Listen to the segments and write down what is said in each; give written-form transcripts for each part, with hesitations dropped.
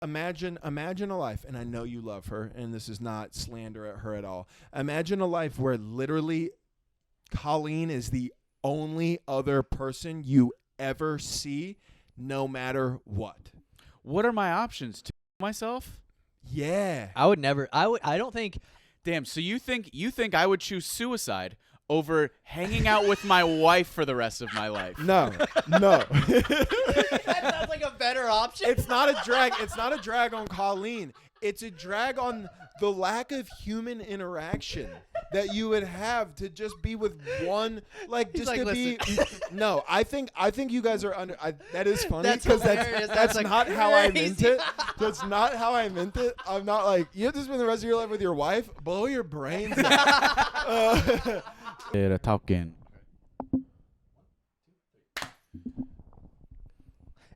imagine a life, and I know you love her, and this is not slander at her at all. Imagine a life where literally Colleen is the only other person you ever see, no matter what. What are my options? To myself? Yeah. I would never. I don't think. Damn. So you think I would choose suicide over hanging out with my wife for the rest of my life? No. That sounds like a better option. It's not a drag. It's not a drag on Colleen. It's a drag on the lack of human interaction that you would have to just be with one, like He's just like, to be. No, I think you guys are under. That is funny That's because hilarious. that's That's not like how I meant crazy. it. That's not how I meant it. I'm not like you have to spend the rest of your life with your wife. Blow your brains out. Yeah, talking. It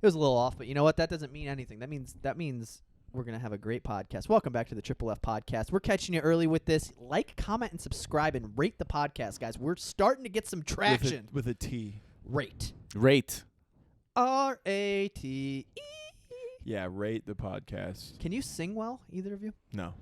was a little off, but you know what? That doesn't mean anything. That means we're gonna have a great podcast. Welcome back to the Triple F Podcast. We're catching you early with this. Like, comment, and subscribe, and rate the podcast, guys. We're starting to get some traction. with a T. Rate. RATE. Yeah, rate the podcast. Can you sing well, either of you? No.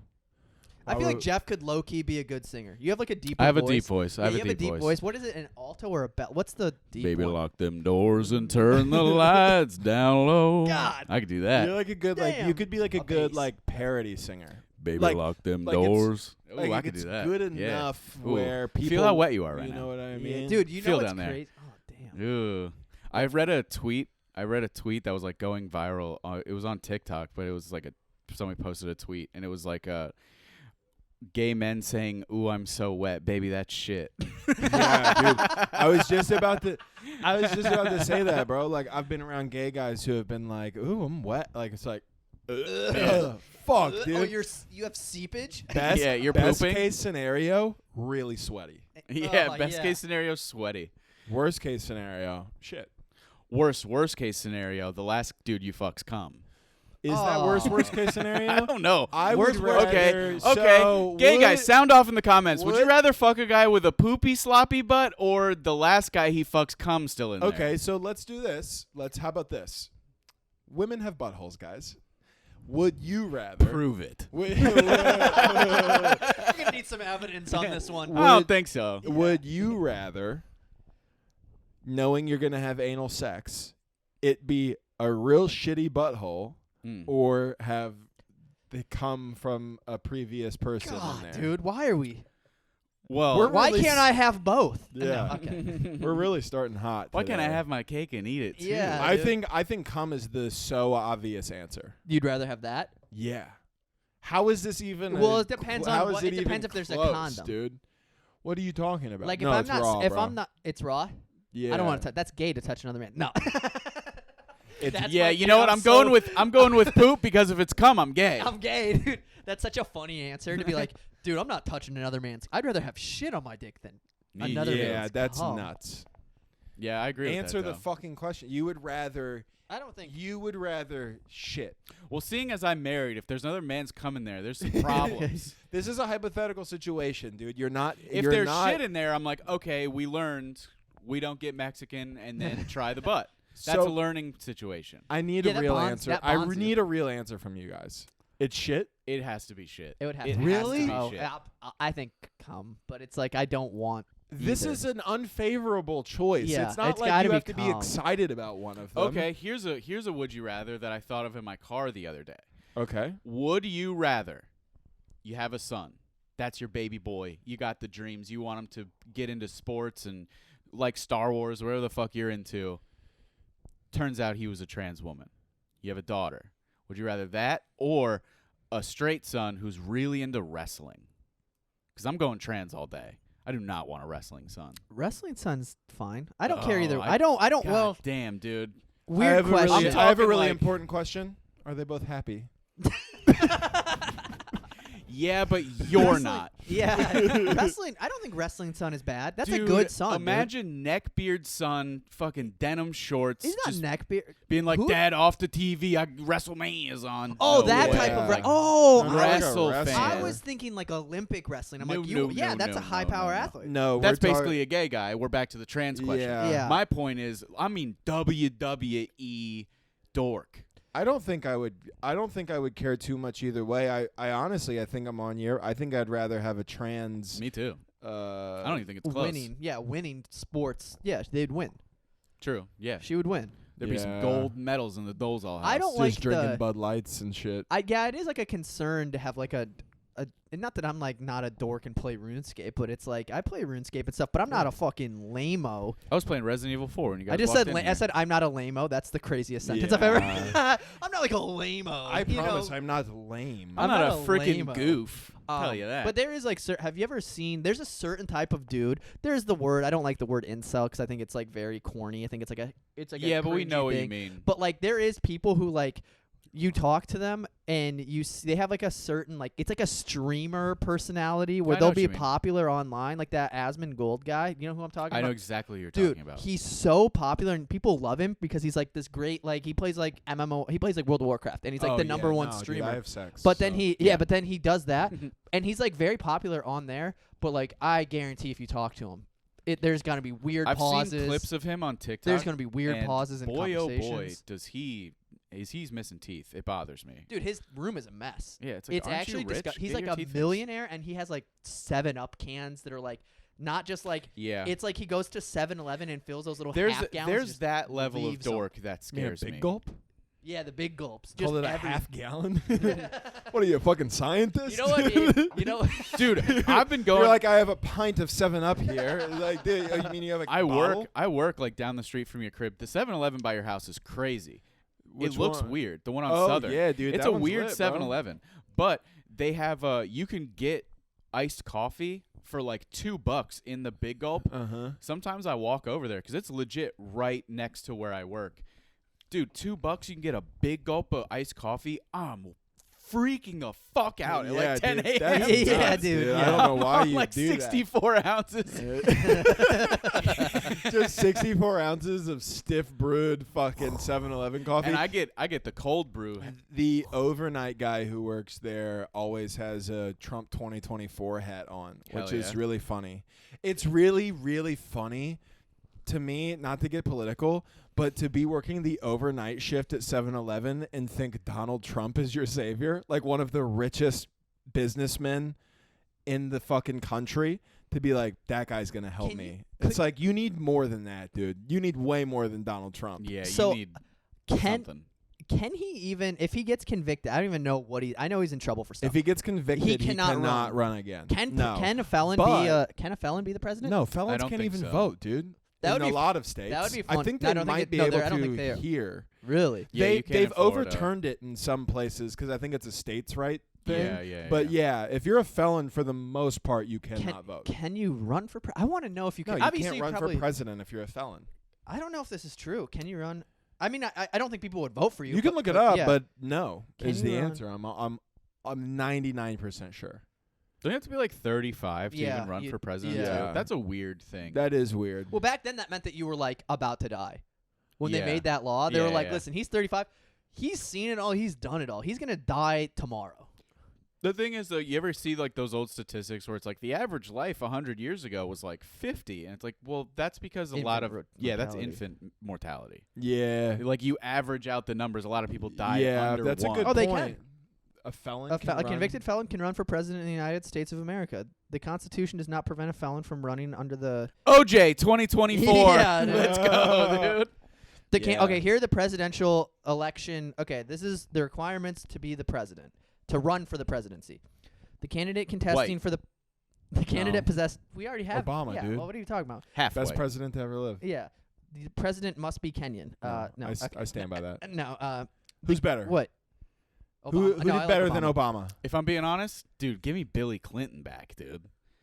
I feel like Jeff could low-key be a good singer. You have like a deeper voice. I have a deep voice. Yeah, you have a deep voice. What is it, an alto or a bell? What's the deep Baby, one? lock them doors and turn the lights down low. God. I could do that. You're like a good like you Damn. could be like a A good bass. like parody singer. Baby, like- lock them like it's- doors. Like I could it's do that. good Yeah. enough Ooh. where people Feel how wet you are right you now. know what I Yeah, mean? dude, you Feel know what's down there. crazy? Oh, damn. Ew. I read a tweet that was like going viral. It was on TikTok, but it was like somebody posted a tweet, and it was like gay men saying, "Ooh, I'm so wet, baby, that's shit." Yeah, dude. I was just about to say that, bro. Like I've been around gay guys who have been like, "Ooh, I'm wet." Like it's like fuck, dude. Oh, you have seepage? Best, Yeah, you're best pooping? case scenario, really sweaty. Yeah, Oh, best yeah. case scenario, sweaty. Worst case scenario, shit. Worst case scenario, the last dude you fucks come. Is that worst case scenario? I don't know. I Worst- would rather. Okay. So Gay guys, would- sound off in the comments. Would you would- rather fuck a guy with a poopy, sloppy butt or the last guy he fucks cum still in there? Okay, so let's do this. How about this? Women have buttholes, guys. Would you rather? Prove it. We're gonna need some evidence on this one. I don't think so. Would you rather, knowing you're gonna have anal sex, it be a real shitty butthole, or have they come from a previous person in God, there? dude, why are we? Well, Why really can't I have both? Yeah. No, okay. We're really starting hot. why can't I today. have my cake and eat it too? Yeah. I dude. think cum is the so obvious answer. You'd rather have that? Yeah. How is this even? Well, it depends on how is what- it it depends even if there's a close, condom. dude. What are you talking about? Like no, if I'm it's not, raw, if bro. I'm not, it's raw. Yeah. I don't want to touch. That's gay to touch another man. No. That's Yeah, my you know what? thing. I'm going with poop because if it's cum, I'm gay. I'm gay, dude. That's such a funny answer to be like, dude, I'm not touching another man's. I'd rather have shit on my dick than another Yeah, man's that's cum. nuts. Yeah, I agree. Answer with that, the fucking question. You would rather I don't think. shit. Well, seeing as I'm married, if there's another man's cum in there, there's some problems. This is a hypothetical situation, dude. You're not. If you're there's not, shit in there, I'm like, okay, we learned we don't get Mexican and then try the butt. That's So- a learning situation. I need Yeah, a that real bonds- answer. that I bonds you. need a real answer from you guys. It's shit. It has to be shit. It would have It to has Really? to be Oh, shit. I think cum, but it's like I don't want. This either. is an unfavorable choice. Yeah, it's not it's like gotta you be have to be calm. excited about one of them. Okay, here's a would you rather that I thought of in my car the other day. Okay. Would you rather you have a son? That's your baby boy. You got the dreams. You want him to get into sports and like Star Wars, whatever the fuck you're into. Turns out he was a trans woman. You have a daughter. Would you rather that or a straight son who's really into wrestling? Because I'm going trans all day. I do not want a wrestling son. Wrestling son's fine. I don't care either. Oh, I don't. God Well, damn, dude. weird question. I'm I have a talking really like- important question. Are they both happy? Yeah, but you're Wrestling- not. Yeah, wrestling. I don't think wrestling son is bad. That's Dude, a good son. Imagine neckbeard son, fucking denim shorts, Dude. He's just not neckbeard. being like, Who? "Dad, off the TV, WrestleMania's on." Oh, No that way. type of. Yeah. Oh, Not I like a was, wrestle wrestler. fan. I was thinking like Olympic wrestling. I'm No, like, no, yeah, no, that's no, a high no, power no. athlete. No, That's we're basically a gay guy. We're back to the trans question. Yeah. Yeah. My point is, I mean WWE dork. I don't think I would care too much either way. I honestly, I think I'm on your. I think I'd rather have a trans. Me too. I don't even think it's close. Winning sports. Yeah, they'd win. True. Yeah. She would win. There'd be some gold medals in the Dolezal house. I don't Just like drinking Bud Lights and shit. It is like a concern to have like a and not that I'm like not a dork and play RuneScape, but it's like I play RuneScape and stuff, but I'm not a fucking lame-o. I was playing Resident Evil 4 when you guys I just walked said in here. I said I'm not a lame-o. That's the craziest sentence I've ever. Yeah. I'm not like a lame-o. I promise I'm not lame. I'm not a freaking lame-o. goof. Tell you that. But there is like, have you ever seen? There's a certain type of dude. There's the word. I don't like the word incel because I think it's like very corny. I think it's like a yeah, but we cringy know what you thing. mean. But like there is people who like you talk to them and they have like a certain like it's like a streamer personality where I know they'll what be you mean. popular online, like that Asmund Gold guy. You know who I'm talking I about? know exactly what you're Dude, talking about. he's so popular and people love him because he's like this great like he plays like MMO. He plays like World of Warcraft and he's like the number one streamer. Dude, I have sex. But then so. but then he does that, and he's like very popular on there. But like, I guarantee if you talk to him, there's gonna be weird I've pauses. seen clips of him on TikTok. There's gonna be weird and pauses and boy, conversations. oh boy, he's missing teeth. It bothers me. Dude, his room is a mess. Yeah, it's like, It's aren't actually you rich? he's Get like your a teeth fixed. millionaire, and he has like 7-Up cans that are like not just like. Yeah. It's like he goes to 7-Eleven and fills those little There's half gallons. and there's just that level of leaves 'em. dork that scares big me. gulp. Yeah, the big gulps. Call Just it a every- half gallon. What are you, a fucking scientist? You know what? You know. Dude, I've been going. You're like, I have a pint of 7-Up here. Like, dude, you mean you have a bottle? I work like down the street from your crib. The 7-Eleven by your house is crazy. Which it looks one? weird. The one on Oh, Southern. yeah, dude, It's that a one's weird lit, bro. 7-Eleven, but they have you can get iced coffee for like $2 in the Big Gulp. Uh-huh. Sometimes I walk over there because it's legit right next to where I work. Dude, $2 you can get a Big Gulp of iced coffee. I'm freaking the fuck out at like 10 dude, a.m. that's Yeah, nuts, dude, I yeah. don't know why I'm you like do 64 ounces. that. Just 64 ounces of stiff brewed fucking 7-Eleven coffee. And I get the cold brew. The overnight guy who works there always has a Trump 2024 hat on, Hell which is yeah. really funny. It's really, really funny to me, not to get political, but to be working the overnight shift at 7-Eleven and think Donald Trump is your savior, like one of the richest businessmen in the fucking country, to be like, that guy's going to help Can you- me. It's like, you need more than that, dude. You need way more than Donald Trump. Yeah, So, you need Can something. can he even if he gets convicted? I don't even know what I know he's in trouble for stuff. If he gets convicted, he cannot run again. Can a felon can a felon be the president? No, felons don't can't think even so. vote, dude. That in would a be lot of states. that would be I fun. think No, they I don't think might it- be no, able I don't think they to are. here. Really? Yeah, you can't They've in Florida. overturned it in some places because I think it's a states' right thing. Yeah. But yeah, if you're a felon, for the most part, you cannot vote. Can you run for? I want to know if you No, can. you Obviously, can't run probably, for president if you're a felon. I don't know if this is true. Can you run? I mean, I don't think people would vote for you. You can but- look it but up, yeah. but no Can is you the run? answer. I'm 99% sure. Don't you have to be like 35 to Yeah, even run you- for president? yeah. Too? That's a weird thing. That is weird. Well, back then that meant that you were like about to die. When they Yeah. made that law, they were Yeah, like, yeah. "Listen, he's 35. He's seen it all. He's done it all. He's gonna die tomorrow." The thing is, though, you ever see like those old statistics where it's like the average life 100 years ago was like 50, and it's like, well, that's because a lot of that's mortality. infant mortality. Yeah. Like you average out the numbers, a lot of people die Yeah, under that's one. a good Oh, they point. A felon A can run. convicted felon can run for president in the United States of America. The Constitution does not prevent a felon from running under the. OJ 2024. Yeah, dude. Let's go, dude. Yeah. Okay, here are the presidential election. Okay, this is the requirements to be the president, to run for the presidency. The candidate contesting for the candidate No. possessed. We already have Obama, yeah, dude. Well, what are you talking about? Halfway. Best president to ever live. Yeah, the president must be Kenyan. No, I stand by that. No, Who's better? what? Who Obama. No, I did like better Obama. than Obama? If I'm being honest, dude, give me Billy Clinton back, dude.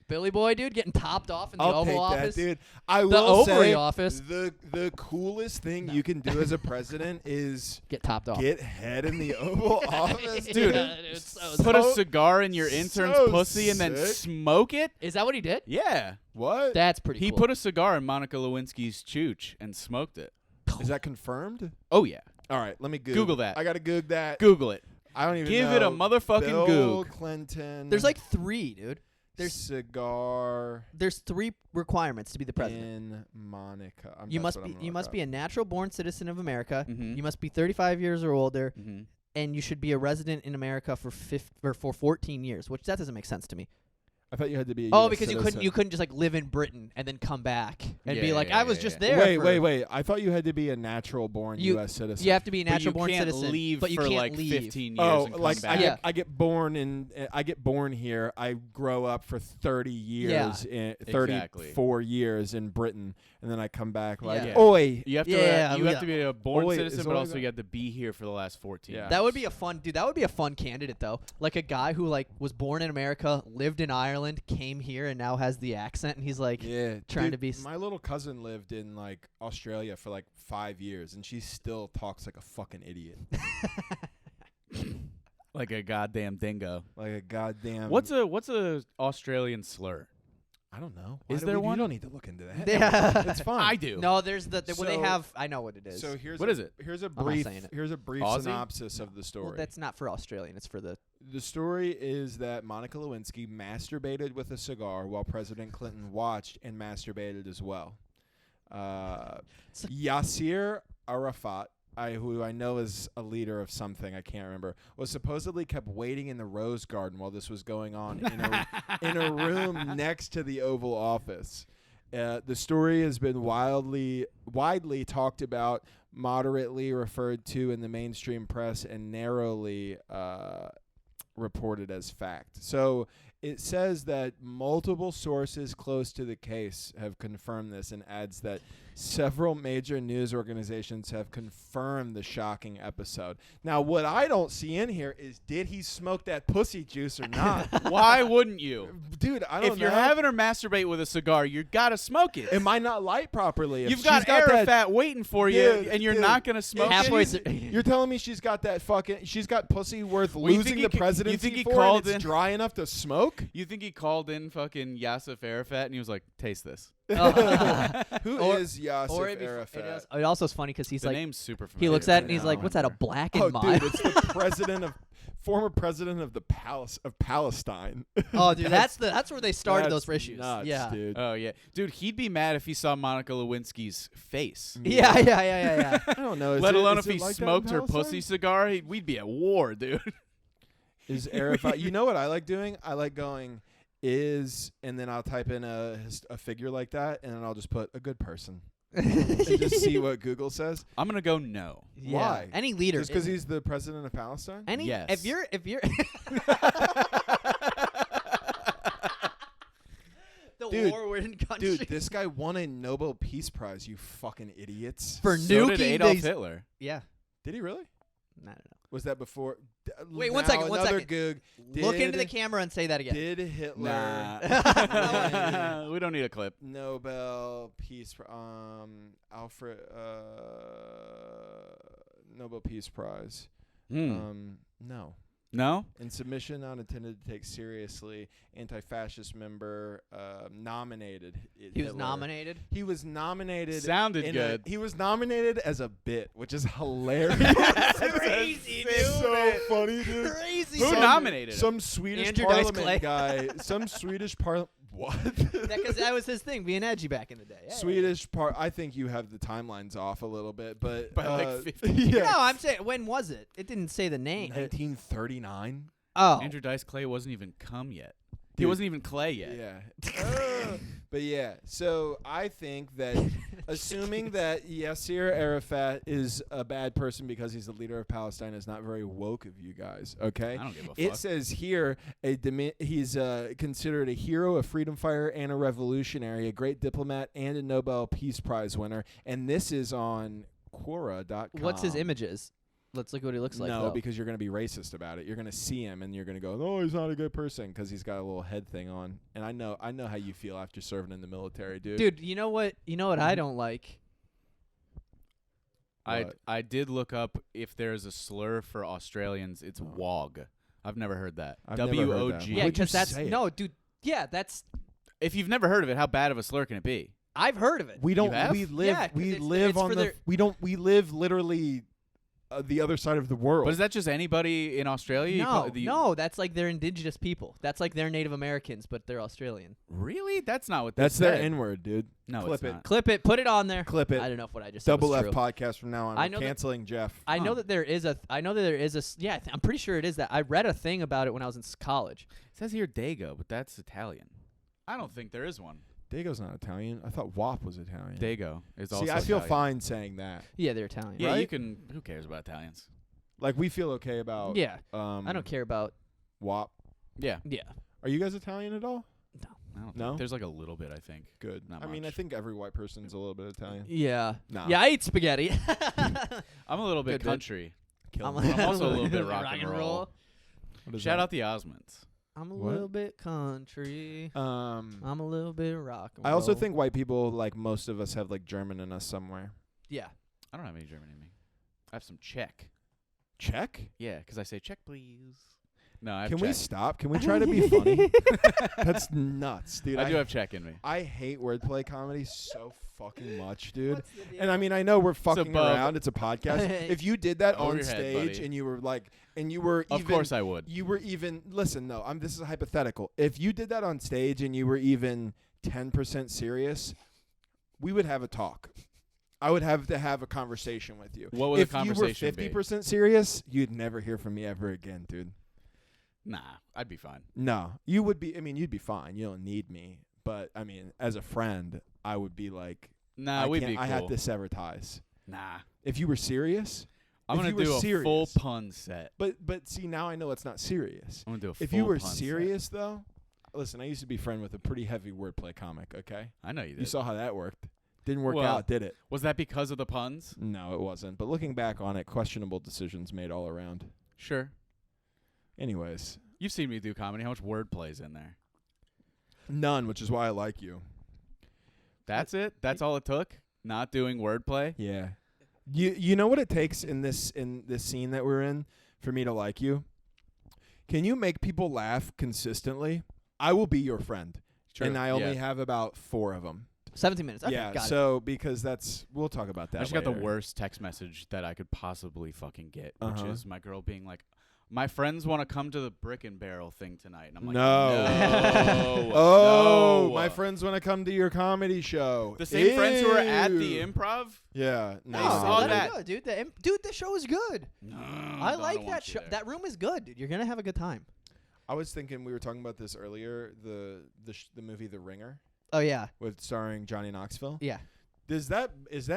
Billy Boy, dude, getting topped off in the I'll Oval take Office. that, dude. I The will ovary say office. the coolest thing you can do as a president is Get topped off. get head in the Oval Office, dude. Yeah, dude, so Put a So- cigar in your intern's so pussy and then sick. smoke it? Is that what he did? Yeah. What? That's pretty He cool. put a cigar in Monica Lewinsky's chooch and smoked it. Is that confirmed? Oh, yeah. All right, let me Google that. I gotta Goog that. Google it. I don't even Give know. it a motherfucking Bill Goog. Clinton. There's like 3, dude. cigar There's 3 requirements to be the president. in Monica. You must be a natural-born citizen of America. Mhm. You must be 35 years or older, Mhm. and you should be a resident in America for 14 years. Which that doesn't make sense to me. I thought you had to be. A Oh, US because citizen. you couldn't just like live in Britain and then come back and Yeah, be like, yeah, I was yeah, just yeah. there. Wait. I thought you had to be a natural-born U.S. citizen. You have to be a But you natural-born can't citizen, leave but you for can't like leave. 15 years Oh, and come like back. Yeah. I get born here. I grow up for 30 years, in, Exactly. 34 years in Britain, and then I come back like, Yeah. oi. You have to Yeah, you yeah. have to be a born Oi, citizen, is but oi also that- you have to be here for the last 14 Yeah. years. That would be a fun candidate though. Like a guy who like was born in America, lived in Ireland, came here, and now has the accent, and he's like, Yeah, trying dude, to be My little cousin lived in like Australia for like 5 years, and she still talks like a fucking idiot, like a goddamn dingo. like a goddamn. What's a Australian slur? I don't know. Is there one? You don't need to look into that. Yeah. It's fine. I do. no, there's well, they So- have. I know what it is. So here's What is it? Here's a not brief. saying it. Here's a brief Aussie? synopsis of the story. well, that's not for Australian. It's for the. The story is that Monica Lewinsky masturbated with a cigar while President Clinton watched and masturbated as well. Yasser Arafat, who I know is a leader of something, I can't remember, was supposedly kept waiting in the Rose Garden while this was going on in a room next to the Oval Office. The story has been widely talked about, moderately referred to in the mainstream press, and narrowly reported as fact. So it says that multiple sources close to the case have confirmed this, and adds that several major news organizations have confirmed the shocking episode. Now, what I don't see in here is, did he smoke that pussy juice or not? Why wouldn't you? Dude, I don't know. If you're having her masturbate with a cigar, you gotta smoke it. It might not light properly. If You've she's got that, Arafat waiting for you, Dude, and you're dude. not gonna smoke Halfway it. through. You're telling me she's got pussy worth Well, you losing think the he presidency you think he for, called and it's in- dry enough to smoke? You think he called in fucking Yasser Arafat and he was like, "Taste this." Who Or- is Yasser Or it'd be Arafat? it also is funny because he's The like, name's super he familiar. looks at it and right he's now, like, I what's that? A wonder. black and Oh, mild? dude, it's the former president of Palestine. Oh, dude, that's where they started That's those issues. nuts, yeah. dude. Oh yeah, dude, he'd be mad if he saw Monica Lewinsky's face. Yeah. I don't know. Let alone if he like that in smoked her Palestine? pussy cigar, we'd be at war, dude. Is Arafat? You know what I like doing? I like going and then I'll type in a figure like that, and then I'll just put a good person and just see what Google says. I'm gonna go no. Yeah. Why? Any leader. Just because he's the president of Palestine? any. Yes. If you're. The Dude, war-ridden country. Dude, this guy won a Nobel Peace Prize, you fucking idiots. For So did nuking Adolf these- Hitler. Yeah. Did he really? I don't know. Was that before? Wait, one now second, one another second. Goog. Look into the camera and say that again. Did Hitler Nah. We don't need a clip. Nobel Peace Alfred Nobel Peace Prize? No. No? In submission not intended to take seriously, anti-fascist member nominated. He was Hitler. nominated. He was nominated. Sounded good. He was nominated as a bit, which is hilarious. Crazy, It's so funny, dude. Crazy. Who nominated him? Some Swedish Andrew Dice parliament Clay. guy. Some Swedish parliament. What? Because that was his thing, being edgy back in the day. Yeah, Swedish part. I think you have the timelines off a little bit, but By like 50. Yeah. yeah. No, I'm saying, when was it? It didn't say the name. 1939. Oh. Andrew Dice Clay wasn't even cum yet. He Dude. wasn't even clay yet. Yeah. But yeah, so I think that assuming that Yasser Arafat is a bad person because he's the leader of Palestine is not very woke of you guys, okay? I don't give a It fuck. says here he's considered a hero, a freedom fighter, and a revolutionary, a great diplomat, and a Nobel Peace Prize winner. And this is on Quora.com. What's his images? Let's look what he looks like. No, though. because you're going to be racist about it. You're going to see him and you're going to go, "Oh, he's not a good person," because he's got a little head thing on. And I know how you feel after serving in the military, dude. Dude, you know what? You know what I don't like? What? I did look up if there's a slur for Australians. It's wog. I've never heard that. I've never heard that. W-O-G. Yeah, would you because that's say it? no, dude. Yeah, that's. If you've never heard of it, how bad of a slur can it be? I've heard of it. We don't. have? We live. Yeah, 'cause we it's- live it's on for the. their- We don't. We live literally the other side of the world. But is that just anybody in Australia? You call- No, that's like they're indigenous people. That's like they're Native Americans, but they're Australian. Really? That's not what That's they their said. N-word, dude. No, Clip it's it. not. Clip it, put it on there. Clip it. I don't know if what I just said Double was F true. podcast from now on. I We're know that- canceling Jeff. I know Huh. that there is a. I know that there is a. Yeah, I'm pretty sure it is that. I read a thing about it when I was in college. It says here Dago, but that's Italian. I don't think there is one. Dago's not Italian. I thought WAP was Italian. Dago is also See, I feel Italian. fine saying that. Yeah, they're Italian. Yeah, you right? can. Who cares about Italians? Like we feel okay about. Yeah, I I don't care about. WAP. Yeah. Yeah. Are you guys Italian at all? I don't No? think. There's like a little bit, I think. Good. Not I mean, I much. think every white person's a little bit Italian. Yeah. Nah. Yeah, I eat spaghetti. I'm a little bit Good, good. country. Kill I'm, me. I'm also a little bit rock and roll. What is Shout that? out the Osmonds. I'm a What? little bit country. Um, I'm a little bit rock and I also roll. think white people, like most of us, have like German in us somewhere. Yeah. I don't have any German in me. I have some Czech. Czech? Yeah, because I say Czech, please. No, I have Can Czech. we stop? Can we try to be funny? That's nuts, dude. I do have Czech in me. I hate wordplay comedy so fucking much, dude. What's the deal? And I mean, I know we're fucking bub. around. It's a podcast. If you did that Over on your head, stage buddy. and you were like, and you were Of even, course I would. you were even. Listen, no, this is hypothetical. If you did that on stage and you were even 10% serious, we would have a talk. I would have to have a conversation with you. What would if the conversation you be? were 50% serious, you'd never hear from me ever again, dude. Nah, I'd be fine. No, you would be. I mean, you'd be fine. You don't need me. But I mean, as a friend, I would be like, Nah, we'd be cool. I have to sever ties. Nah. If you were serious, I'm if going you to were do a full serious- pun set. but see, now I know it's not serious. I'm going to do a If full you were pun set. serious, though, listen, I used to be friend with a pretty heavy wordplay comic. Okay, I know you did. you saw how that worked. Didn't work Well- out, did it? Was that because of the puns? No, it wasn't. But looking back on it, questionable decisions made all around. Sure. Anyways, You've seen me do comedy. How much wordplay's in there? none, which is why I like you. That's it? That's all it took? Not doing wordplay? Yeah. You know what it takes in this scene that we're in for me to like you? Can you make people laugh consistently? I will be your friend. True. And I only Yeah. have about 4 of them. 17 minutes. Okay, yeah, got it. so because we'll talk about that I just got the later. worst text message that I could possibly fucking get, which Uh-huh. is my girl being like, my friends want to come to the Brick and Barrel thing tonight. And I'm like, No. no. Oh, no. my friends want to come to your comedy show. The same friends who were at Ew. the Improv? Yeah. No, I saw let it that. go, dude. Dude, the show is good. No. I like don't that want you show. there. That room is good, dude. You're gonna have a good time. I was thinking we were talking about this earlier, the movie The Ringer Oh yeah, with starring Johnny Knoxville. yeah. Is that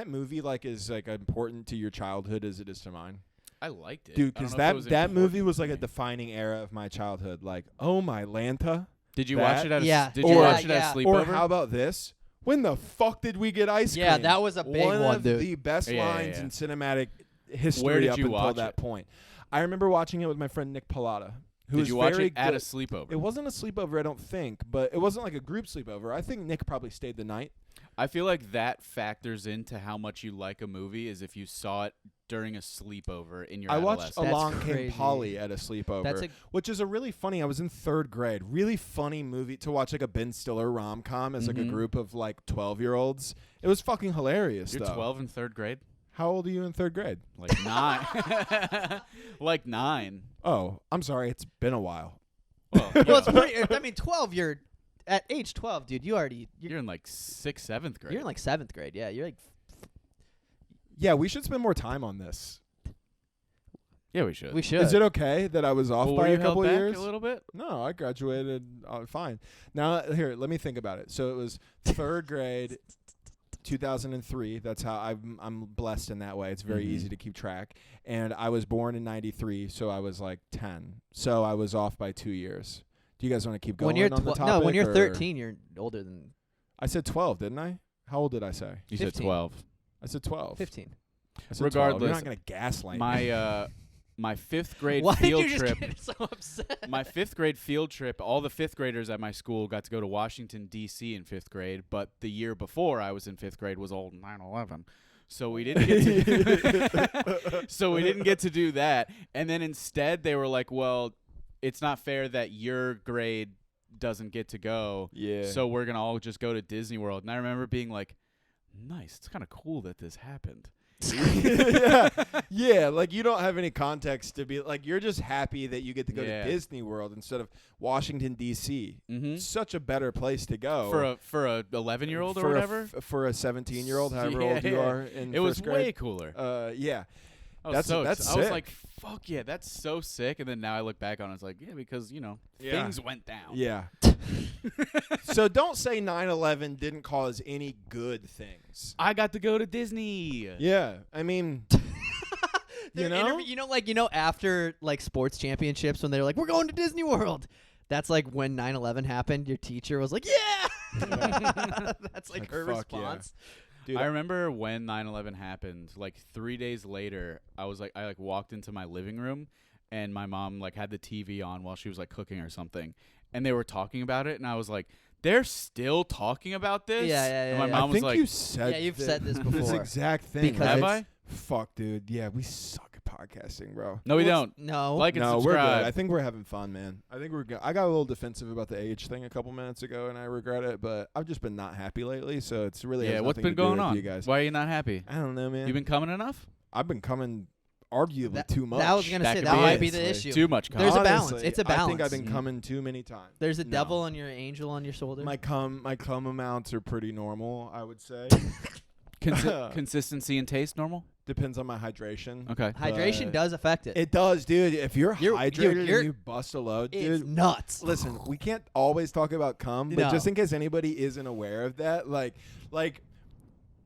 movie like important to your childhood as it is to mine? I liked it. Dude, I don't because know if it was that movie important was to like a me. defining era of my childhood. Like, oh my Lanta. Did you that- watch it at a Yeah. Did you Or- watch it Yeah. at a Or sleepover? how about this? When the fuck did we get ice cream? Yeah, that was a big one one, of dude. the best Yeah, yeah, lines yeah. in cinematic history Where did up you until watch that it? point. I remember watching it with my friend Nick Pilata, who Did was you watch very it at a good. sleepover? It wasn't a sleepover, I don't think, but it wasn't like a group sleepover. I think Nick probably stayed the night. I feel like that factors into how much you like a movie is if you saw it during a sleepover in your I watched adolescence. Along That's Came crazy. Polly at a sleepover, That's a which is a really funny. I was in 3rd grade. Really funny movie to watch, like a Ben Stiller rom-com as like a Mhm. group of like 12-year-olds. It was fucking hilarious. You're though. 12 in 3rd grade? How old are you in 3rd grade? Like 9. Like 9. Oh, I'm sorry. It's been a while. Well, Well, it's pretty. I mean, 12. You're at age 12, dude. You're you're in like 6th, 7th grade. you're in like 7th grade. Yeah, you're like. Yeah, we should spend more time on this. Yeah, we should. We should. Is it okay that I was off Well, by were you a couple held back years? a little bit? No, I graduated fine. Now, here, let me think about it. So it was 3rd grade, 2003. That's how I'm blessed in that way. It's very Mhm. easy to keep track. And I was born in 93, so I was like 10. So I was off by 2 years. Do you guys want to keep going when you're on the topic? no, when you're or- 13, you're older than I said 12, didn't I? How old did I say? You said 15. 12. I said 12. 15. I said 12. Regardless, You're not going to gaslight me. My 5th grade Why did field you just trip. get so upset? My 5th grade field trip, all the 5th graders at my school got to go to Washington, D.C. in 5th grade, but the year before I was in 5th grade was old 9/11. So we didn't get to do that. And then instead they were like, well, it's not fair that your grade doesn't get to go. Yeah. So we're going to all just go to Disney World. And I remember being like, nice. It's kind of cool that this happened. yeah, like you don't have any context to be like you're just happy that you get to go to Disney World instead of Washington D.C. Such a better place to go for a 11-year-old or whatever. For a 17-year-old, however old you are in it was first grade. way cooler. Yeah. That's sick. I was like, fuck yeah, that's so sick. And then now I look back on it, it's like, yeah, because, things went down. Yeah. So don't say 9/11 didn't cause any good things. I got to go to Disney. Yeah. I mean, after like sports championships when they're like, we're going to Disney World. That's like when 9/11 happened. Your teacher was like, yeah. That's like her response. Yeah. Dude, I remember when 9/11 happened, like 3 days later, I walked into my living room and my mom like had the TV on while she was like cooking or something. And they were talking about it and I was like, they're still talking about this? Yeah. And my mom was like, you said you've said this before. this exact thing. Because have I? Fuck, dude. Yeah, we suck at podcasting, bro. No, we don't. No. Like and no, subscribe. we're good. I think we're having fun, man. I think we're good. I got a little defensive about the age thing a couple minutes ago, and I regret it. But I've just been not happy lately, so it's really has what's nothing been to do going with on? you guys. Why are you not happy? I don't know, man. You been coming enough? I've been coming arguably too much. I was gonna say could that be might it. be the issue. Too much. There's a coming. balance. Honestly, It's a balance. I think I've been coming too many times. There's a devil and your angel on your shoulder. My cum amounts are pretty normal, I would say. Consistency and taste normal? Depends on my hydration. Okay. Hydration does affect it. It does, dude. If you're hydrated you're- and you bust a load, It's dude. nuts. Listen, we can't always talk about cum, but No. just in case anybody isn't aware of that, like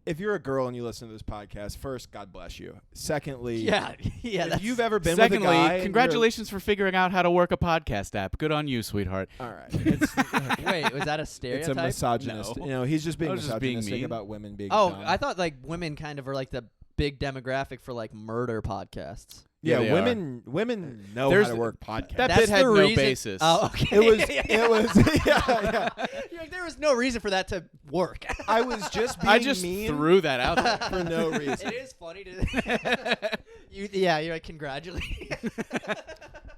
if you're a girl and you listen to this podcast, first, God bless you. Secondly, Yeah. if you've ever been Secondly, with a guy, and congratulations for figuring out how to work a podcast app. Good on you, sweetheart. all right, it's, Wait, was that a it's stereotype? a misogynist. No. You know, he's just being I was just being misogynistic mean. about women being. Oh, dumb. I thought like women kind of are like the big demographic for like murder podcasts. Yeah, they women know There's how to work podcasts. That That's bit had the no reason- basis. Oh, okay. It was. Yeah. You're like, there was no reason for that to work. I was just being I just mean threw that out there. for no reason. It is funny to. You're like congratulating.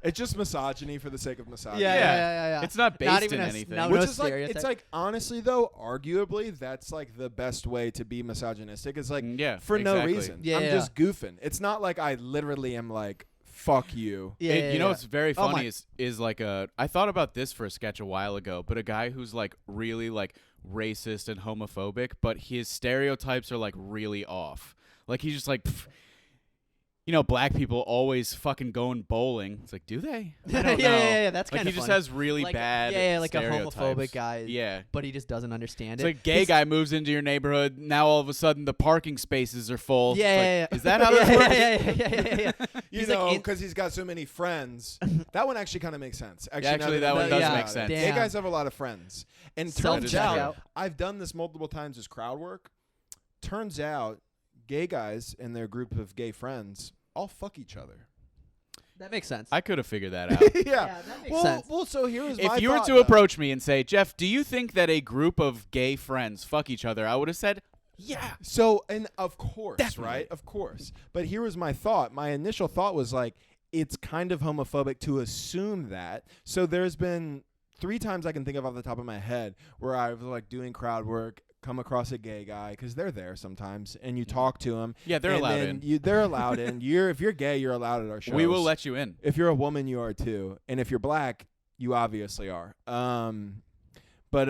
It's just misogyny for the sake of misogyny. Yeah. It's not based Not even in a anything. no Which is like, stereotype. it's like, honestly though, arguably that's like the best way to be misogynistic. It's like for no exactly. reason. Yeah, I'm yeah. just goofing. It's not like I literally am like, fuck you. Yeah, You know what's very Oh, funny is like I thought about this for a sketch a while ago, but a guy who's like really like racist and homophobic, but his stereotypes are like really off. Like he's just like, pff, black people always fucking going bowling. It's like, do they? I don't know. Yeah. That's Like kind he of just funny. has really like, bad. like a stereotypes. homophobic guy. Yeah. But he just doesn't understand It's it. like a gay guy moves into your neighborhood. Now all of a sudden the parking spaces are full. It's Yeah. Is that how this works? Yeah. You He's know, like because he's got so many friends. That one actually kind of makes sense. Actually, now that one I'm does thinking make about it, sense. Gay Damn. guys have a lot of friends. And turns Self-checkout. out, I've done this multiple times as crowd work. Turns out, gay guys and their group of gay friends all fuck each other. That makes sense. I could have figured that out. Yeah. that makes sense. Well, so here was my If you were thought, to though. approach me and say, Jeff, do you think that a group of gay friends fuck each other? I would have said, yeah. So, and of course, Definitely. right? Of course. But here was my thought. My initial thought was like, it's kind of homophobic to assume that. So there's been 3 times I can think of off the top of my head where I was like doing crowd work, come across a gay guy because they're there sometimes, and you talk to them. Yeah, they're and allowed then in. They're allowed in. If you're gay, you're allowed at our shows. We will let you in. If you're a woman, you are too, and if you're black, you obviously are. But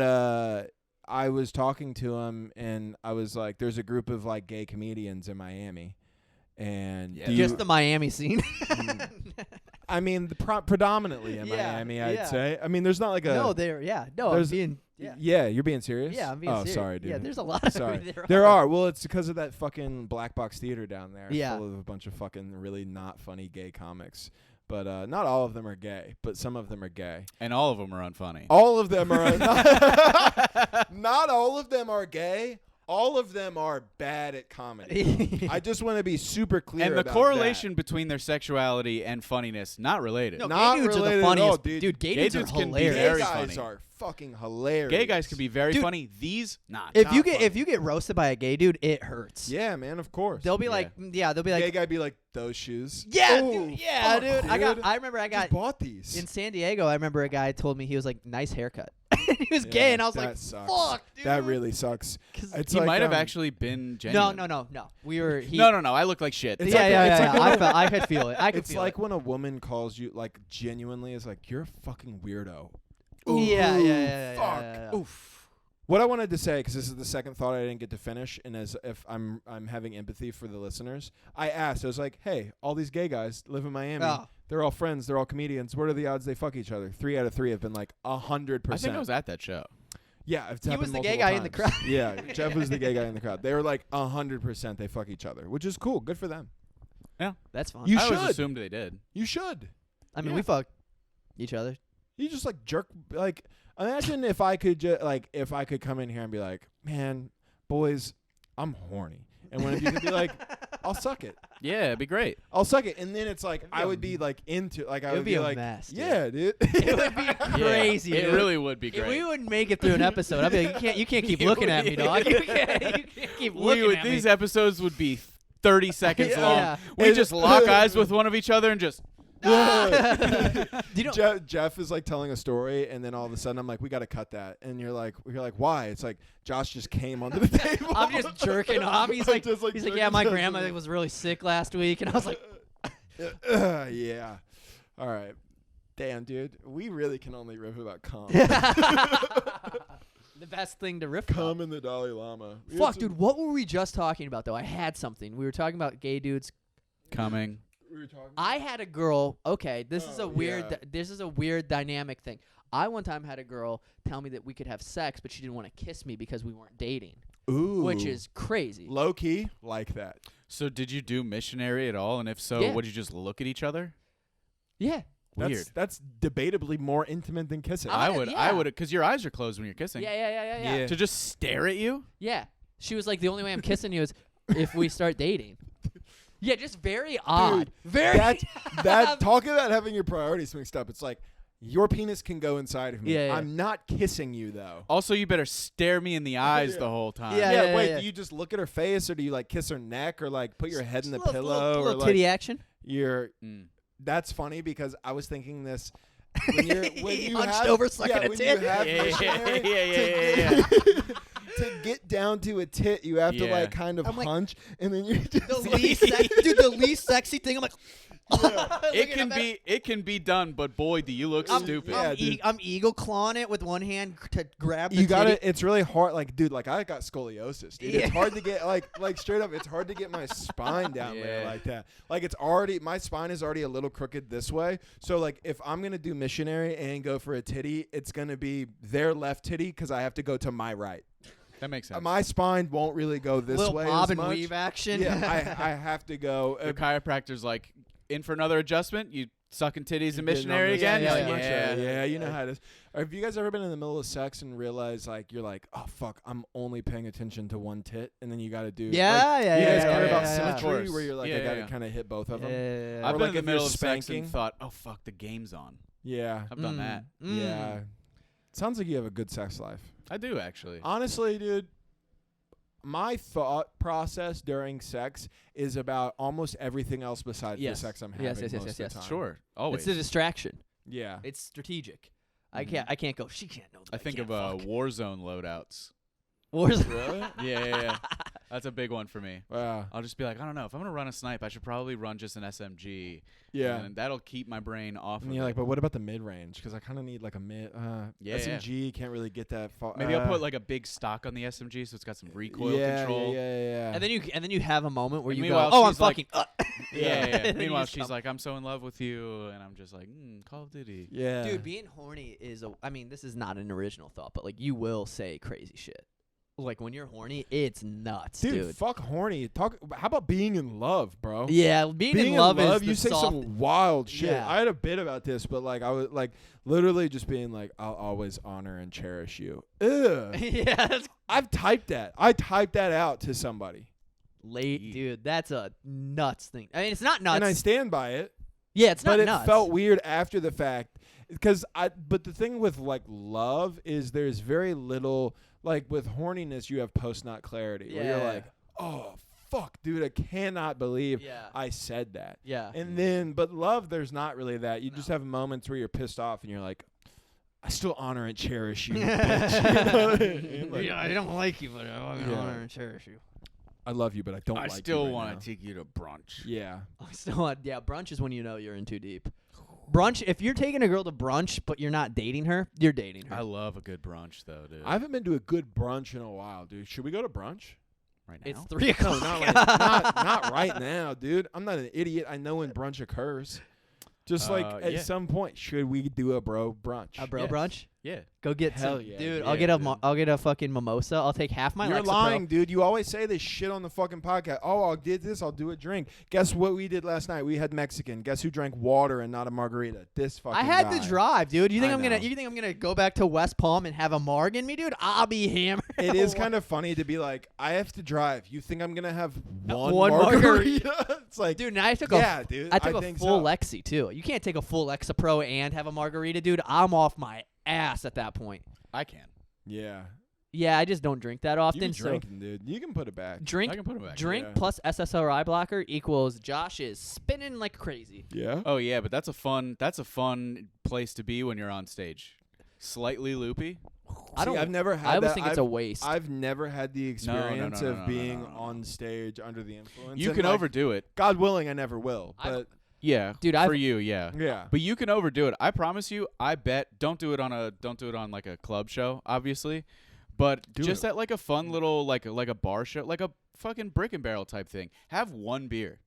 I was talking to him, and I was like, "There's a group of like gay comedians in Miami." And Yeah. do Just you- the Miami scene. I mean, predominantly in Yeah, Miami, I'd yeah. say. I mean, there's not like a. No, they're No, I'm there's- being. Yeah. Yeah, you're being serious. Yeah, I'm being oh, serious. sorry, dude. Yeah, there's a lot of. Sorry. There are. Well, it's because of that fucking black box theater down there. Yeah. Full of a bunch of fucking really not funny gay comics. But not all of them are gay, but some of them are gay. And all of them are unfunny. All of them are not all of them are gay. All of them are bad at comedy. I just want to be super clear And the about correlation between their sexuality and funniness, not related. No, Not gay dudes are related the at all, funniest. dude. Gay Gay dudes dudes are can be that. hilarious. Gay very guys funny. are fucking hilarious. Gay guys can be very Dude. funny. These, not. If Not you get funny. roasted by a gay dude, it hurts. Yeah, man, of course. They'll be Yeah. like, they'll be Gay like, guy be like, those shoes. yeah, Ooh, dude, yeah, fuck, dude. I remember I got just bought these. in San Diego. I remember a guy told me he was like, nice haircut. he was gay, and I was that like, sucks. fuck, dude. That really sucks. 'Cause It's He like, might have actually been no, genuine. no. We were. No. I look like shit. It's Yeah, like- yeah, it's yeah. like when I could feel it. I could It's feel like it. when a woman calls you, like, genuinely is like, you're a fucking weirdo. Yeah. Fuck. Oof. What I wanted to say, because this is the second thought I didn't get to finish, and as if I'm having empathy for the listeners, I asked, I was like, hey, all these gay guys live in Miami. Oh. They're all friends. They're all comedians. What are the odds they fuck each other? 3 out of 3 have been like 100%. I think I was at that show. Yeah, it's He happened was the gay multiple guy in the times. crowd. Yeah, Jeff was the gay guy in the crowd. They were like 100% they fuck each other, which is cool. Good for them. That's fine. You I always should. assumed they did. You should. I mean, yeah. we fucked each other. You just like jerk. Like, imagine if I could if I could come in here and be like, man, boys, I'm horny, and one of you could be like, I'll suck it. Yeah, it'd be great. I'll suck it, and then it's like It'd be I a would be like into like I it would would be a like, mess, dude. yeah, dude. It would be crazy. It dude. really would be If great. we wouldn't make it through an episode, I'd be like, you can't keep looking at me, dog. You can't keep looking at me. These episodes would be 30 seconds Yeah. long. Yeah. We just lock eyes with one of each other and just. Do you know? Jeff is like telling a story, and then all of a sudden I'm like, we got to cut that, and you're like, why? It's like Josh just came onto the table. I'm just jerking off. He's I'm like, just, he's like, jerking yeah, my off. grandmother was really sick last week, and I was like, yeah. All right. Damn, dude. We really can only riff about cum. the best thing to riff Cum about. and the Dalai Lama. We had Fuck, some- dude, what were we just talking about though? I had something. We were talking about gay dudes. Coming. We were talking. I had a girl. Okay, this is Oh, a weird. yeah. This is a weird dynamic thing. I one time had a girl tell me that we could have sex, but she didn't want to kiss me because we weren't dating, Ooh. which is crazy. low key like that. So did you do missionary at all? And if so, Yeah. would you just look at each other? Yeah. Weird. That's debatably more intimate than kissing. I I would- would. yeah. I would, because your eyes are closed when you're kissing. Yeah. Yeah. To just stare at you. Yeah. She was like, the only way I'm kissing you is if we start dating. Yeah, just very odd. Very. that talking about having your priorities mixed up. It's like your penis can go inside of me. Yeah, yeah. I'm not kissing you though. Also, you better stare me in the eyes Yeah. the whole time. Yeah. Wait, do you just look at her face, or do you like kiss her neck, or like put your head in the Little- pillow, little, or little like titty action. you're? Mm. That's funny because I was thinking this when you're when He you hunched have, over sucking a when tit. You have Yeah, missionary, yeah. to get down to a tit, you have to Yeah. like kind of I'm like- hunch, and then you just The least, dude, the least sexy thing. I'm like, It can be done, but boy, do you look stupid. Yeah, dude. I'm eagle clawing it with one hand to grab the You got titty. it. It's really hard. Like, dude, like I got scoliosis, dude. Yeah. It's hard to get like straight up. It's hard to get my spine down there Yeah. like that. Like it's already my spine is already a little crooked this way. So like if I'm gonna do missionary and go for a titty, it's gonna be their left titty because I have to go to my right. That makes sense. My spine won't really go this little way bob as and much. weave action. Yeah, I have to go. Your chiropractor's like, in for another adjustment? You sucking titties and missionary Yeah, again? yeah, You're like, yeah. yeah, you know how it is. Or have you guys ever been in the middle of sex and realize like you're like, oh fuck, I'm only paying attention to one tit, and then you got to do. Yeah, like, yeah, you guys yeah, care yeah, about yeah, yeah. symmetry Of course. where you're like, Yeah, I got to yeah. kind of hit both of them. Yeah. I've Or been like in the if middle you're of sex spanking. and thought, oh fuck, the game's on. Yeah, I've done that. yeah. Sounds like you have a good sex life. I do actually. Honestly, dude, my thought process during sex is about almost everything else besides Yes. the sex I'm having. Yes, yes, yes, most yes, of the yes. time. Sure, always. It's a distraction. Yeah. It's strategic. Mhm. I can't go. She can't know. That I think can't of fuck. Warzone loadouts. Wars. Really? Yeah. That's a big one for me. Wow. I'll just be like, I don't know. If I'm gonna run a snipe, I should probably run just an SMG. Yeah. And that'll keep my brain off And of you're it. like, but what about the mid range? Because I kind of need like a mid. Yeah, SMG can't really get that far. Maybe I'll put like a big stock on the SMG so it's got some recoil control. Yeah. And then you have a moment where And you go, meanwhile, "Oh, I'm she's like- fucking." Yeah. And then you Meanwhile, just she's come. like, I'm so in love with you, and I'm just like, Call of Duty. Yeah. Dude, being horny is I mean, this is not an original thought, but like you will say crazy shit. Like when you're horny, it's nuts, dude. fuck horny. How about being in love, bro? Yeah, being in love is you the say soft. some wild shit. Yeah. I had a bit about this, but like I was like literally just being like, I'll always honor and cherish you. Ugh. Yeah, that's I've typed that. I typed that out to somebody, late, dude. That's a nuts thing. I mean, it's not nuts. and I stand by it. Yeah, it's not But it nuts. felt weird after the fact because But the thing with like love is there's very little like with horniness you have post nut clarity where you're Yeah. like, oh fuck, dude, I cannot believe Yeah. I said that. Yeah. And then, but love, there's not really that. You just have moments where you're pissed off and you're like, I still honor and cherish you, bitch. You know what I mean? Like, I don't like you, but I honor and cherish you. I love you, but I don't I like you still right want now. to take you to brunch. Yeah. I still want, brunch is when you know you're in too deep. Brunch, if you're taking a girl to brunch, but you're not dating her, you're dating her. I love a good brunch, though, dude. I haven't been to a good brunch in a while, dude. Should we go to brunch? right now. It's 3 o'clock. Not right now, dude. I'm not an idiot. I know when brunch occurs. Just like at yeah. some point, should we do a bro brunch? A bro Yeah. brunch? Yeah. Go get Hell some, yeah, dude. yeah, I'll get a fucking mimosa. I'll take half my You're Lexapro. lying, dude. You always say this shit on the fucking podcast. Oh, I'll do this. I'll do a drink. Guess what we did last night? We had Mexican. Guess who drank water and not a margarita? This fucking I had guy. to drive, dude. You think I I'm gonna? know. You think I'm gonna go back to West Palm and have a marg in me, dude? I'll be hammered. It is kind of funny to be like, I have to drive. You think I'm gonna have one One margarita? It's like, dude. And I took dude. I took a think full so. Lexi too. You can't take a full Lexapro and have a margarita, dude. I'm off my ass at that point. I can. Yeah. Yeah, I just don't drink that You often. be So drinking, dude. You can put it back. drink, I can put it back. drink Yeah. plus SSRI blocker equals Josh is spinning like crazy. Yeah. Oh yeah, but that's a fun place to be when you're on stage. Slightly loopy. I don't. I've never had I always that. think it's a waste. I've never had the experience no, of no, being no, no. on stage under the influence. You And, can like, overdo it. God willing, I never will. I've- But Yeah. Dude, for I've- you, yeah. yeah. But you can overdo it. I promise you. I bet. Don't do it on like a club show, obviously. But Do just it. at like a fun little like a bar show, like a fucking Brick and Barrel type thing. Have one beer,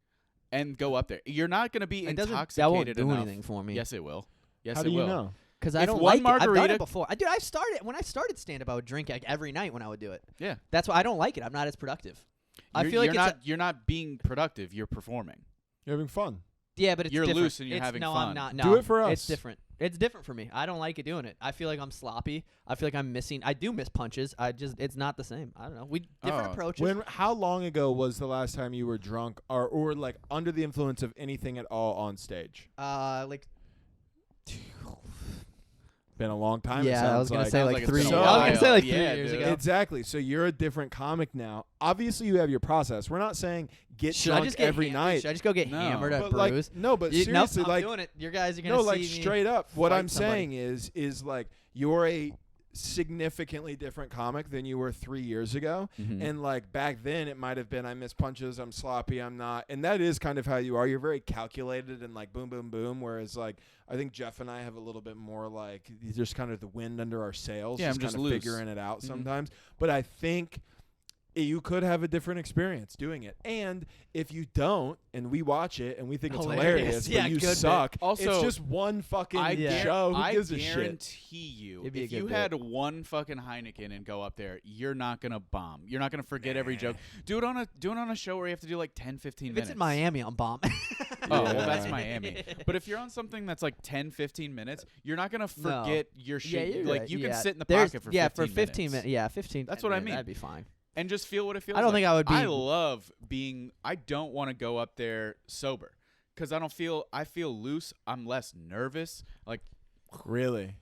and go up there. You're not gonna be It doesn't. intoxicated That won't do enough. anything for me. Yes, it will. Yes, How it do you will. know? Because I If don't one like it. I've done margarita- it before. Dude, when I started stand up, I would drink like every night when I would do it. Yeah. That's why I don't like it. I'm not as productive. I You're- feel like you're it's you're not being productive. You're performing. You're having fun. yeah, but it's you're different. loose and you're It's- having no, fun. I'm not. No, Do it for us. It's different. It's different for me. I don't like it doing it. I feel like I'm sloppy. I feel like I'm missing. I do miss punches. It's not the same. I don't know. Different Oh. approaches. How long ago was the last time you were drunk or like under the influence of anything at all on stage? Like Been a long time. it yeah, I was sounds gonna like. say Sounds like like it's 3. been a I was gonna say while. like 3 Yeah, years dude. ago. Exactly. So you're a different comic now. Obviously, you have your process. We're not saying get Should I drunk just get every hammered? night. Should I just go get No. hammered at But like, Brews? no, but Nope, seriously, I'm like, doing it. You guys are gonna no, see like me straight up. What fight I'm somebody. saying is like you're a significantly different comic than you were 3 years ago. Mhm. And like back then, it might have been I miss punches, I'm sloppy, I'm not, and that is kind of how you are. You're very calculated and like boom, boom, boom. Whereas like I think Jeff and I have a little bit more like just kind of the wind under our sails. Yeah, I'm kind just of loose. figuring it out Mhm. sometimes. But I think you could have a different experience doing it. And if you don't, and we watch it and we think it's Hilarious. hilarious, Yeah, but you good bit. suck. Also, it's just one fucking Yeah. show. Who I gives a shit? guarantee you, It'd be a if good you bit. had one fucking Heineken and go up there, you're not gonna bomb. You're not gonna forget every joke. Do it on a show where you have to do like 10, 15 If minutes. it's in Miami, I'm bombing. Oh, Yeah. well, that's Miami. But if you're on something that's like 10, 15 minutes, you're not gonna forget your shit. you're like right. you Yeah. can sit in the There's- pocket for yeah 15 for 15 minutes. minutes. Yeah, 15. That's what I yeah, mean. That'd be fine. And just feel what it feels I don't like. think I would be- I love being. I don't want to go up there sober because I feel loose. I'm less nervous. Like Really?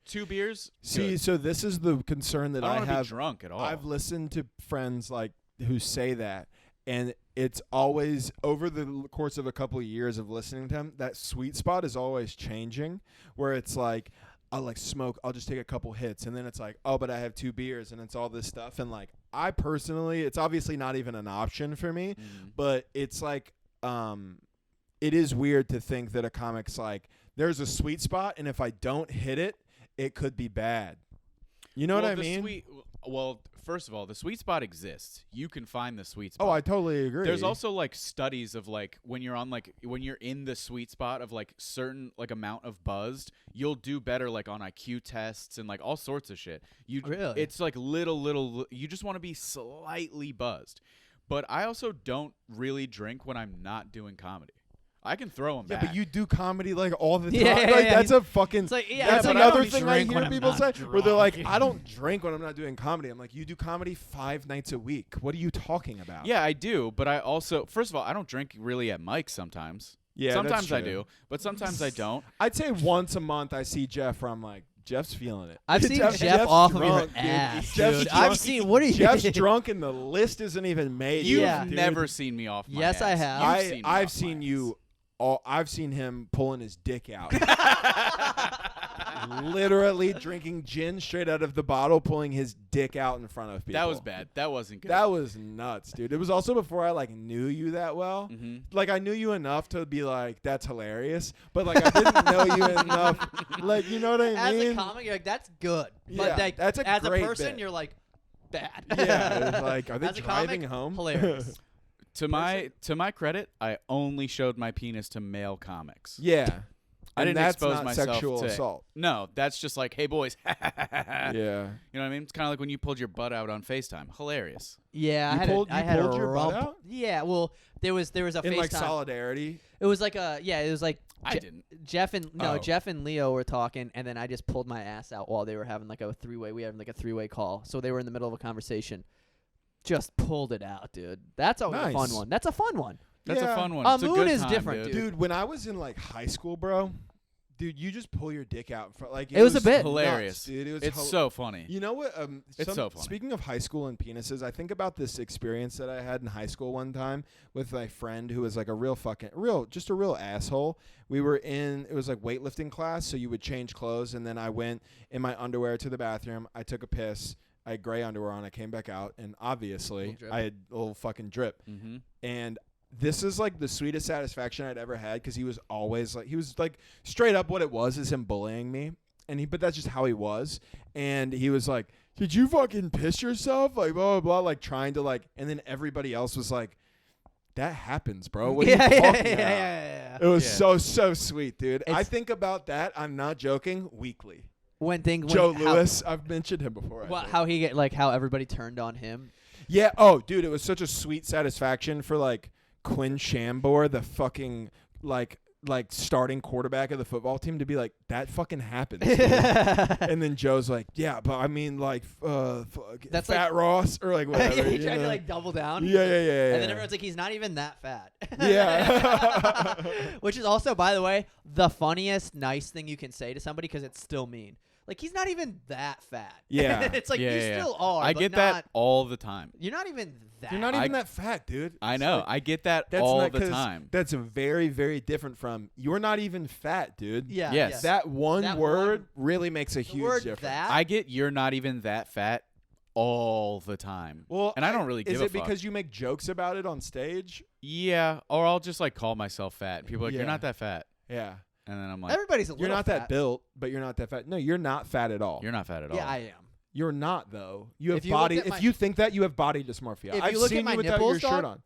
two beers. See, good. so this is the concern that I I don't want to have. be drunk at all. I've listened to friends like who say that, and it's always over the course of a couple of years of listening to them. That sweet spot is always changing, where it's like I'll like smoke. I'll just take a couple hits, and then it's like, oh, but I have 2 beers, and it's all this stuff. And like I personally, it's obviously not even an option for me, but it's like it is weird to think that a comic's like there's a sweet spot, and if I don't hit it, it could be bad. You know what I mean? Well, first of all, the sweet spot exists. You can find the sweet spot. Oh, I totally agree. There's also like studies of like when you're in the sweet spot of like certain like amount of buzzed, you'll do better like on IQ tests and like all sorts of shit. Really? It's like little you just want to be slightly buzzed. But I also don't really drink when I'm not doing comedy. I can throw them Yeah, back. but you do comedy like all the time. Yeah, like yeah, that's a fucking. It's like, yeah, that's but I another don't thing I drink when hear I'm people not say, where they're like, drunk. "I don't drink when I'm not doing comedy." I'm like, "You do comedy 5 nights a week. What are you talking about?" Yeah, I do. But I also, first of all, I don't drink really at mics sometimes. Yeah, that's sometimes I true. do, but sometimes I don't. I'd say once a month I see Jeff where I'm like, Jeff's feeling it. I've seen Jeff's Jeff off of your drunk, dude. ass, Jeff's dude. drunk. I've seen. What are you? Jeff's drunk and the list isn't even made. You've Yeah. dude. never seen me off my Yes, ass. I have. You've seen me I've off my seen ass. you. I've seen him pulling his dick out. literally drinking gin straight out of the bottle, pulling his dick out in front of people. That was bad. That wasn't good. That was nuts, dude. It was also before I like knew you that well. Mm-hmm. Like I knew you enough to be like, that's hilarious, but like I didn't know you enough. Like, you know what I mean? As a comic, you're like, that's good. But Yeah, like, that's a as great a person, bit. you're like, bad. Yeah, it's like, are they As a driving comic, home? hilarious. To my credit, I only showed my penis to male comics. Yeah. I And didn't that's expose not myself sexual to assault. No, that's just like, hey boys. Yeah. You know what I mean? It's kind of like when you pulled your butt out on FaceTime. Hilarious. Yeah, You I had pulled a your butt rump. out? Yeah, well, there was a In FaceTime. like solidarity. It was like it was like I didn't. Jeff and Oh. Jeff and Leo were talking, and then I just pulled my ass out while they were having like a three-way. We had like a three-way call, so they were in the middle of a conversation. Just pulled it out, dude. That's always a fun Nice. one. That's a fun one. That's Yeah. a fun one. A It's a moon good is time, different, dude. Dude, when I was in like high school, bro, dude, you just pull your dick out in front. Like It was a bit. Hilarious. nuts, dude. It was It's so funny. You know what? It's so funny. Speaking of high school and penises, I think about this experience that I had in high school one time with my friend who was like a real asshole. We were it was like weightlifting class, so you would change clothes, and then I went in my underwear to the bathroom. I took a piss. I had gray underwear on. I came back out, and obviously I had a little fucking drip. Mm-hmm. And this is like the sweetest satisfaction I'd ever had because he was straight up what it was is him bullying me. But that's just how he was. And he was like, did you fucking piss yourself? Like, blah, blah, blah. Like, trying to like, and then everybody else was like, that happens, bro. What are you talking about? Yeah. It was Yeah. so sweet, dude. I It's- think about that. I'm not joking. Weekly. Joe Lewis. I've mentioned him before. I think. How he get like how everybody turned on him. Yeah. Oh, dude, it was such a sweet satisfaction for like Quinn Shambor, the fucking like starting quarterback of the football team, to be like, that fucking happens. Dude. And then Joe's like, yeah, but I mean like That's Fat Ross or like whatever. he you tried to know? like double down. Yeah. And then everyone's like, he's not even that fat. Yeah. Which is also, by the way, the funniest nice thing you can say to somebody because it's still mean. Like, he's not even that fat. Yeah. It's like, Yeah, you yeah. still are. I but get not, that all the time. You're not even that. You're not even that fat, dude. I It's know. like- I get that that's all not the 'cause time. That's very, very different from you're not even fat, dude. Yeah. Yes. yeah. That one That word one- really makes a The huge word difference. that. I get you're not even that fat all the time. Well, and I don't really give Is a it fuck. because you make jokes about it on stage? Yeah, or I'll just like call myself fat. People are like, Yeah. you're not that fat. Yeah. And then I'm like, Everybody's a little You're not fat. that built, but you're not that fat. No, you're not fat at all. you're not fat at all. Yeah, I am. You're not though. You have If you looked body. at If my- you think that, you have body dysmorphia. If I've you look seen at my you without nipples, your shirt dog- on.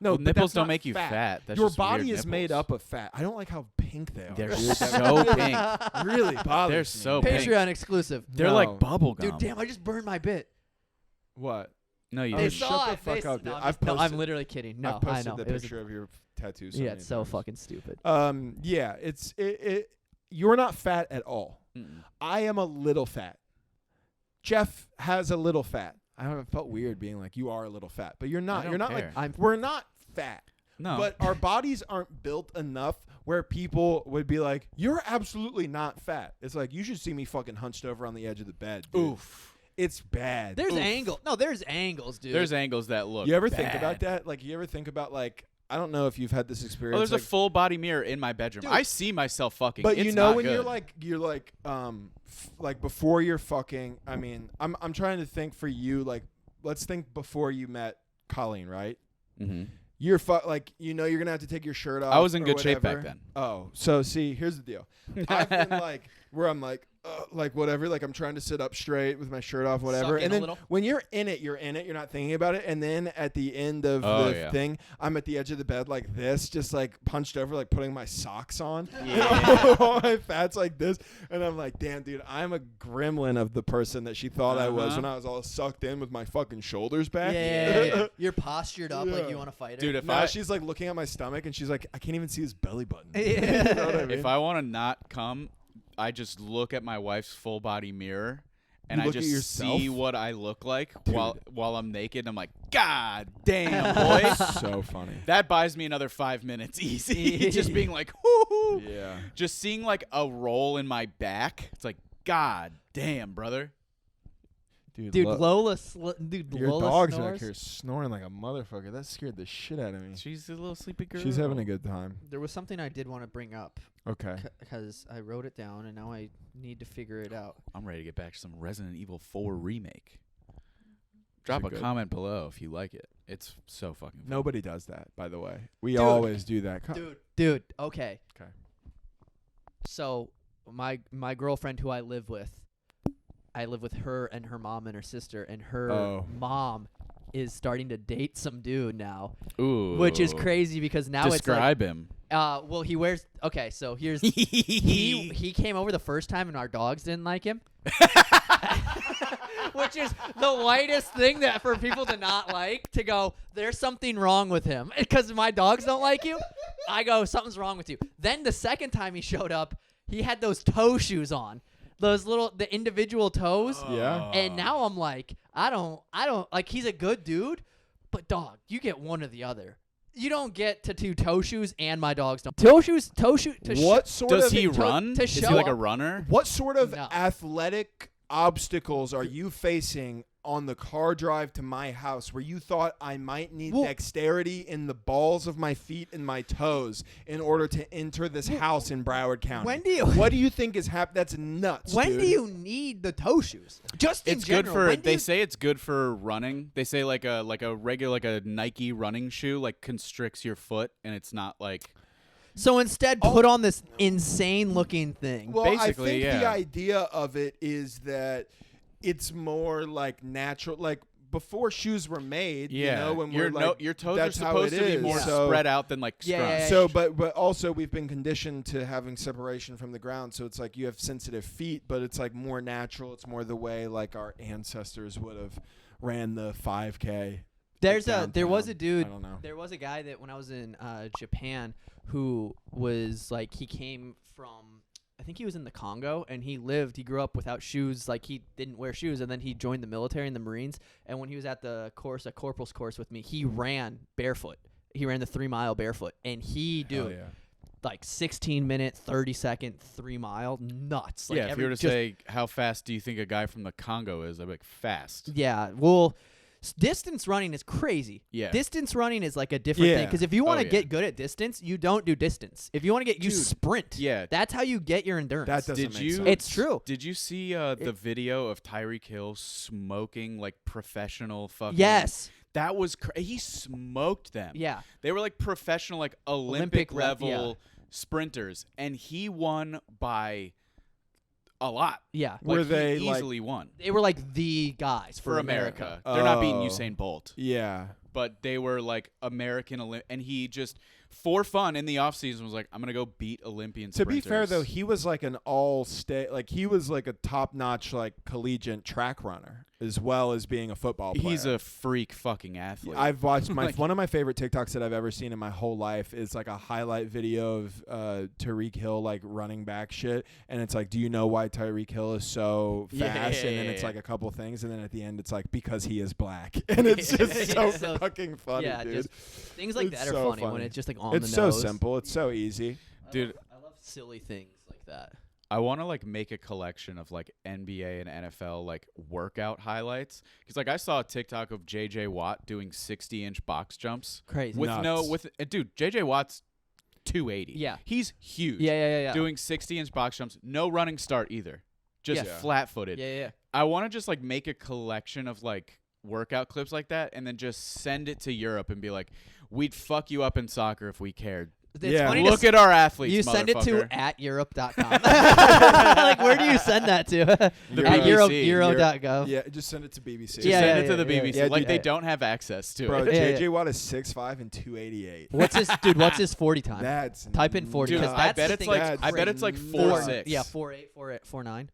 No, Well, but nipples that's don't not make you fat. That's your just body weird is made nipples. up of fat. I don't like how pink they are. They're dude. That so pink. really bothers They're me. so pink. Patreon exclusive. They're No. like bubble gum. Dude, damn, I just burned my bit. What? No, you Oh, They didn't. shut saw the it. fuck They up, s- dude. no, I've no, I'm posted- literally kidding. No, I posted I know. the It was picture of your tattoo. yeah, it's so fucking stupid. Yeah, you're not fat at all. Mm-mm. I am a little fat. Jeff has a little fat. I don't know, it felt weird being like, you are a little fat, but you're not. don't You're not care. like we're not fat. No. But our bodies aren't built enough where people would be like, you're absolutely not fat. It's like, you should see me fucking hunched over on the edge of the bed. Dude. Oof. It's bad. There's Oof. angles. No, there's angles, dude. There's angles that look You ever think bad. about that? Like, you ever think about, like, I don't know if you've had this experience. Oh, there's like, a full body mirror in my bedroom. Dude. I see myself fucking. but It's you know not when good. you're like like before you're fucking, I mean, I'm trying to think for you, like, let's think before you met Colleen, right? Mm-hmm. You're like, you know, you're gonna have to take your shirt off. I was in or good shape back whatever. then. Oh, so see, here's the deal. I've been like, where I'm like whatever, like I'm trying to sit up straight with my shirt off, whatever. Suck in And a then little. when you're in it, you're not thinking about it. And then at the end of Oh, the yeah. thing, I'm at the edge of the bed like this, just like punched over, like putting my socks on. Yeah. All my fat's like this. And I'm like, damn, dude, I'm a gremlin of the person that she thought I was Uh-huh. when I was all sucked in with my fucking shoulders Yeah, back. yeah, yeah. You're postured up like Yeah. you want to fight her. Dude, if Now I she's like looking at my stomach and she's like, I can't even see his belly button. Yeah. You know what I mean? if I want to not come, I just look at my wife's full body mirror, and You I look at just yourself? see what I look like Dude. while I'm naked. I'm like, God damn, boy. So funny. That buys me another 5 minutes easy. Just being like, whoo. Yeah. Just seeing like a roll in my back. It's like, God damn, brother. Dude, Lo- Lola your Lola dog's snores. back here snoring like a motherfucker. That scared the shit out of me. She's a little sleepy girl. She's having a good time. There was something I did want to bring up Okay. because I wrote it down and now I need to figure it out. I'm ready to get back to some Resident Evil 4 remake. Drop a good? comment below if you like it. It's so fucking fun. Nobody does that, by the way. We Dude. always do that. Dude, okay. Okay. So my girlfriend who I live with her and her mom and her sister, and her mom is starting to date some dude now. Ooh. Which is crazy because now Describe him. it's like well, he wears okay, so here's he came over the first time and our dogs didn't like him. Which is the whitest thing that for people to not like, to go, there's something wrong with him because my dogs don't like you. I go, something's wrong with you. Then the second time he showed up, he had those toe shoes on, the individual toes. Yeah. And now I'm like, I don't like, he's a good dude, but dog, you get one or the other. You don't get to two toe shoes, and my dogs don't. Toe shoes. What sort Does of he run? to Is he show like a up- runner? What sort of No. athletic obstacles are you facing on the car drive to my house where you thought I might need dexterity in the balls of my feet and my toes in order to enter this house in Broward County? What do you think is happening? That's nuts. When dude. do you need the toe shoes? Just in It's general. good for. When do They you- say it's good for running. They say like a regular like a Nike running shoe like constricts your foot, and it's not like. So instead, put on this insane looking thing. Well, Basically, I think the yeah. idea of it is that it's more like natural, like before shoes were made. Yeah, you know, when your we're like, your toes are that's how supposed it to be is. more So- spread out than like Yeah, scrunched. yeah, So, but also we've been conditioned to having separation from the ground. So it's like you have sensitive feet, but it's like more natural. It's more the way like our ancestors would have ran the 5K. There was downtown. a dude. I don't know. There was a guy that when I was in Japan who was like, he came from, I think he was in the Congo, and he grew up without shoes. Like, he didn't wear shoes, and then he joined the military and the Marines. And when he was at the course, a corporal's course with me, he ran barefoot. He ran the 3 mile barefoot, and Hell yeah. like 16-minute, 30-second 3 mile, nuts. Like Yeah, if you were to say how fast do you think a guy from the Congo is, I'd be like fast. yeah, well, distance running is crazy. Yeah. Distance running is like a different thing, Yeah. because if you want to yeah. get good at distance, you don't do distance. If you want to get, you Dude, sprint. yeah. That's how you get your endurance. That doesn't Did make you- sense. It's true. Did you see the video of Tyreek Hill smoking like professional fucking? Yes. That was he smoked them. Yeah. They were like professional, like Olympic level sprinters, and he won by a lot. Yeah. Like, Were he they, like- easily won They were like the guys for America? They're not beating Usain Bolt, Yeah. but they were like American and he just for fun in the off season was like, I'm gonna go beat Olympian To be sprinters. fair, though, he was like an all-state, like he was like a top-notch, like collegiate track runner as well as being a football player. He's a freak fucking athlete. I've watched Like- one of my favorite TikToks that I've ever seen in my whole life is like a highlight video of Tyreek Hill like running back shit, and it's like, do you know why Tyreek Hill is so Yeah, fast? yeah, And then yeah, it's yeah. like a couple things, and then at the end it's like because he is black, and it's just so So- fucking funny, yeah, dude. just things like It's that are so funny when funny. it's just like on It's the so nose. simple. It's so easy. Dude. I love silly things like that. I want to like make a collection of like NBA and NFL like workout highlights because like I saw a TikTok of JJ Watt doing 60-inch box jumps Crazy. with Nuts. dude JJ Watt's 280. Yeah. He's huge. Yeah. Doing 60-inch box jumps, no running start either, just Yeah. flat-footed. Yeah. I want to just like make a collection of like workout clips like that and then just send it to Europe and be like, we'd fuck you up in soccer if we cared. It's Yeah. funny Look to at our athletes. you send it to motherfucker. @europe.com. Like, where do you send that to? The At BBC. euro.gov. Yeah, just send it to BBC. Just Yeah, send yeah, it to the yeah, BBC. yeah. Like Yeah, they dude. don't have access to Bro, it. Yeah, JJ yeah. Watt is 6'5" and 288. What's his 40 time? That's Type in 40, Dude, 'cause I that's bet the it's thing like that's I bet it's like crazy. 4.6. Yeah, 4.8, 4.9.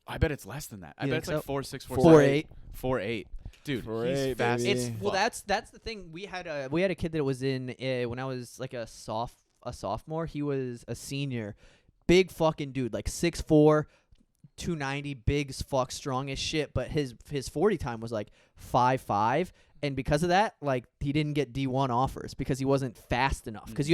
I bet it's less than that. I You bet think it's like so? 4.6, 4.8. 4.8. Dude, 4.8, he's fast baby. as It's fuck. that's the thing. We had a kid that was in when I was like a sophomore. He was a senior, big fucking dude, like 6'4", 290, big as fuck, strong as shit. But his 40 time was like 5.5, And because of that, like, he didn't get D1 offers because he wasn't fast enough. Because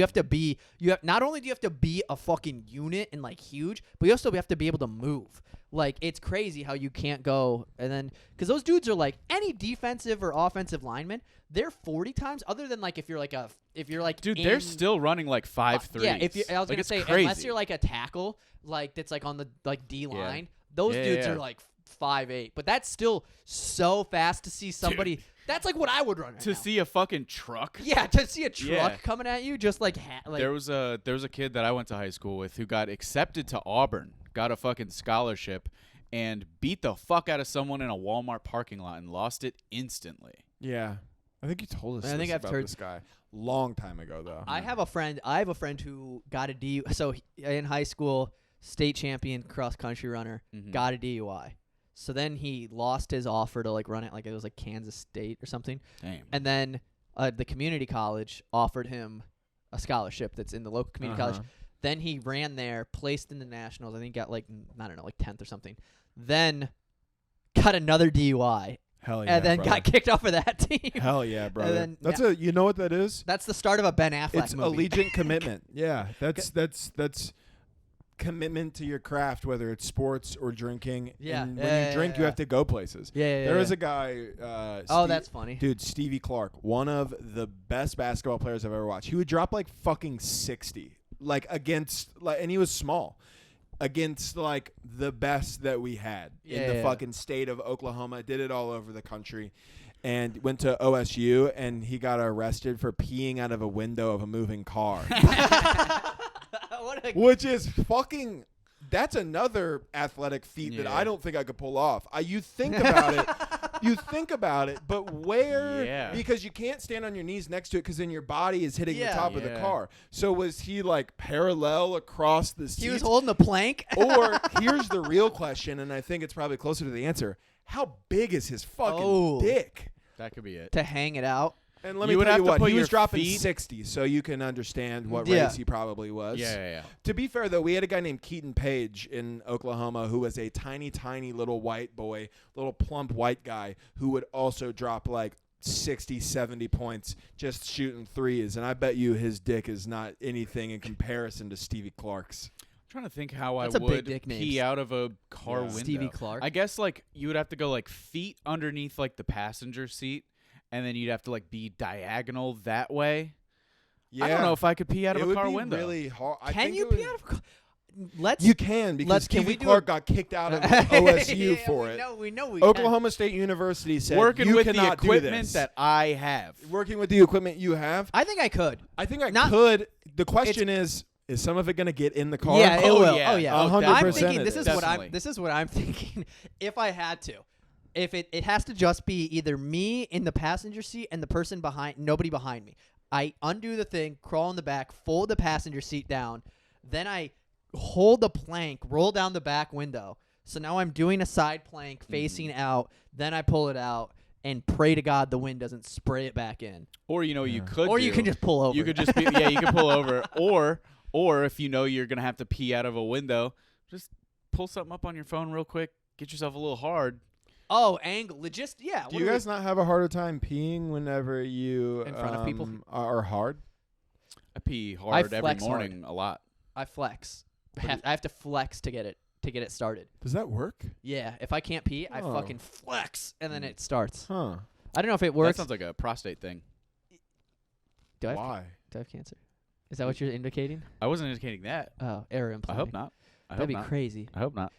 not only do you have to be a fucking unit and, like, huge, but you also have to be able to move. Like, it's crazy how you can't go. And then, because those dudes are like, any defensive or offensive lineman, they're 40 times, other than, like, if you're like, dude, they're still running like 5'3". Yeah, I was going to say, crazy. unless you're like a tackle, like, that's like on the, like, D line, those dudes are like 5'8". But that's still so fast to see somebody. Dude. That's like what I would run right now. See a fucking truck. Yeah, to see a truck coming at you, just like, there was a kid that I went to high school with who got accepted to Auburn, got a fucking scholarship, and beat the fuck out of someone in a Walmart parking lot and lost it instantly. Yeah, I think you told us. I've about heard this guy long time ago though. I have a friend who got a D. So in high school, state champion cross country runner, got a DUI. So then he lost his offer to like run it, like it was like Kansas State or something. Damn. And then the community college offered him a scholarship that's in the local community college. Then he ran there, placed in the nationals. I think got like, I don't know, like 10th or something. Then got another DUI. Hell yeah, and then brother. Got kicked off of that team. Hell yeah, brother. Then That's you know what that is? That's the start of a Ben Affleck It's movie. allegiant commitment. Yeah, that's commitment to your craft, whether it's sports or drinking. Yeah. And when you drink, you have to go places. There was a guy. That's funny. Dude, Stevie Clark, one of the best basketball players I've ever watched. He would drop like fucking 60, like against, like, and he was small, against like the best that we had in the fucking state of Oklahoma. Did it all over the country. And went to OSU, and he got arrested for peeing out of a window of a moving car. Which is fucking... That's another athletic feat that I don't think I could pull off. You think about it. You think about it, but where? Yeah. Because you can't stand on your knees next to it because then your body is hitting the top of the Yeah. car. So was he like parallel across the seat? He was holding the plank? Or here's the real question, and I think it's probably closer to the answer. How big is his fucking dick? That could be it. To hang it out. And let me tell you what, he was dropping 60, so you can understand what race he probably was. Yeah. To be fair, though, we had a guy named Keaton Page in Oklahoma who was a tiny, tiny little white boy, little plump white guy who would also drop like 60, 70 points just shooting threes. And I bet you his dick is not anything in comparison to Stevie Clark's. I'm trying to think how That's I a big would dick name. pee out of a car window. Stevie Clark. I guess like you would have to go like feet underneath like the passenger seat, and then you'd have to like be diagonal that way. Yeah. I don't know if I could pee out of a car window. Really hard. Can you pee out of a car? You can, because Stevie Clark got kicked out of OSU for it. We know we Oklahoma State University said working you with the cannot do equipment this. that I have. Working with the equipment you have? I think I could. I think I could. The question is some of it going to get in the car? Yeah, it will. Yeah. Oh yeah. 100% I'm thinking it this is. is what Definitely. this is what I'm thinking. If I had to. If it has to just be either me in the passenger seat and the person nobody behind me. I undo the thing, crawl in the back, fold the passenger seat down, then I hold the plank, roll down the back window. So now I'm doing a side plank facing out, then I pull it out and pray to God the wind doesn't spray it back in. Or you could Or you can just pull over. You could just be you can pull over. Or if you know you're gonna have to pee out of a window, just pull something up on your phone real quick, get yourself a little hard. Oh, angle. Yeah. Do you guys not have a harder time peeing whenever you In front of people? are hard? I pee hard every flex morning a lot. I flex. I have to flex to get it started. Does that work? Yeah, if I can't pee, I fucking flex, and then it starts. Huh. I don't know if it That works. sounds like a prostate thing. Do I Why? have cancer? Is that what you're indicating? I wasn't indicating that. Oh, error I implied. hope not. That'd be crazy. I hope not.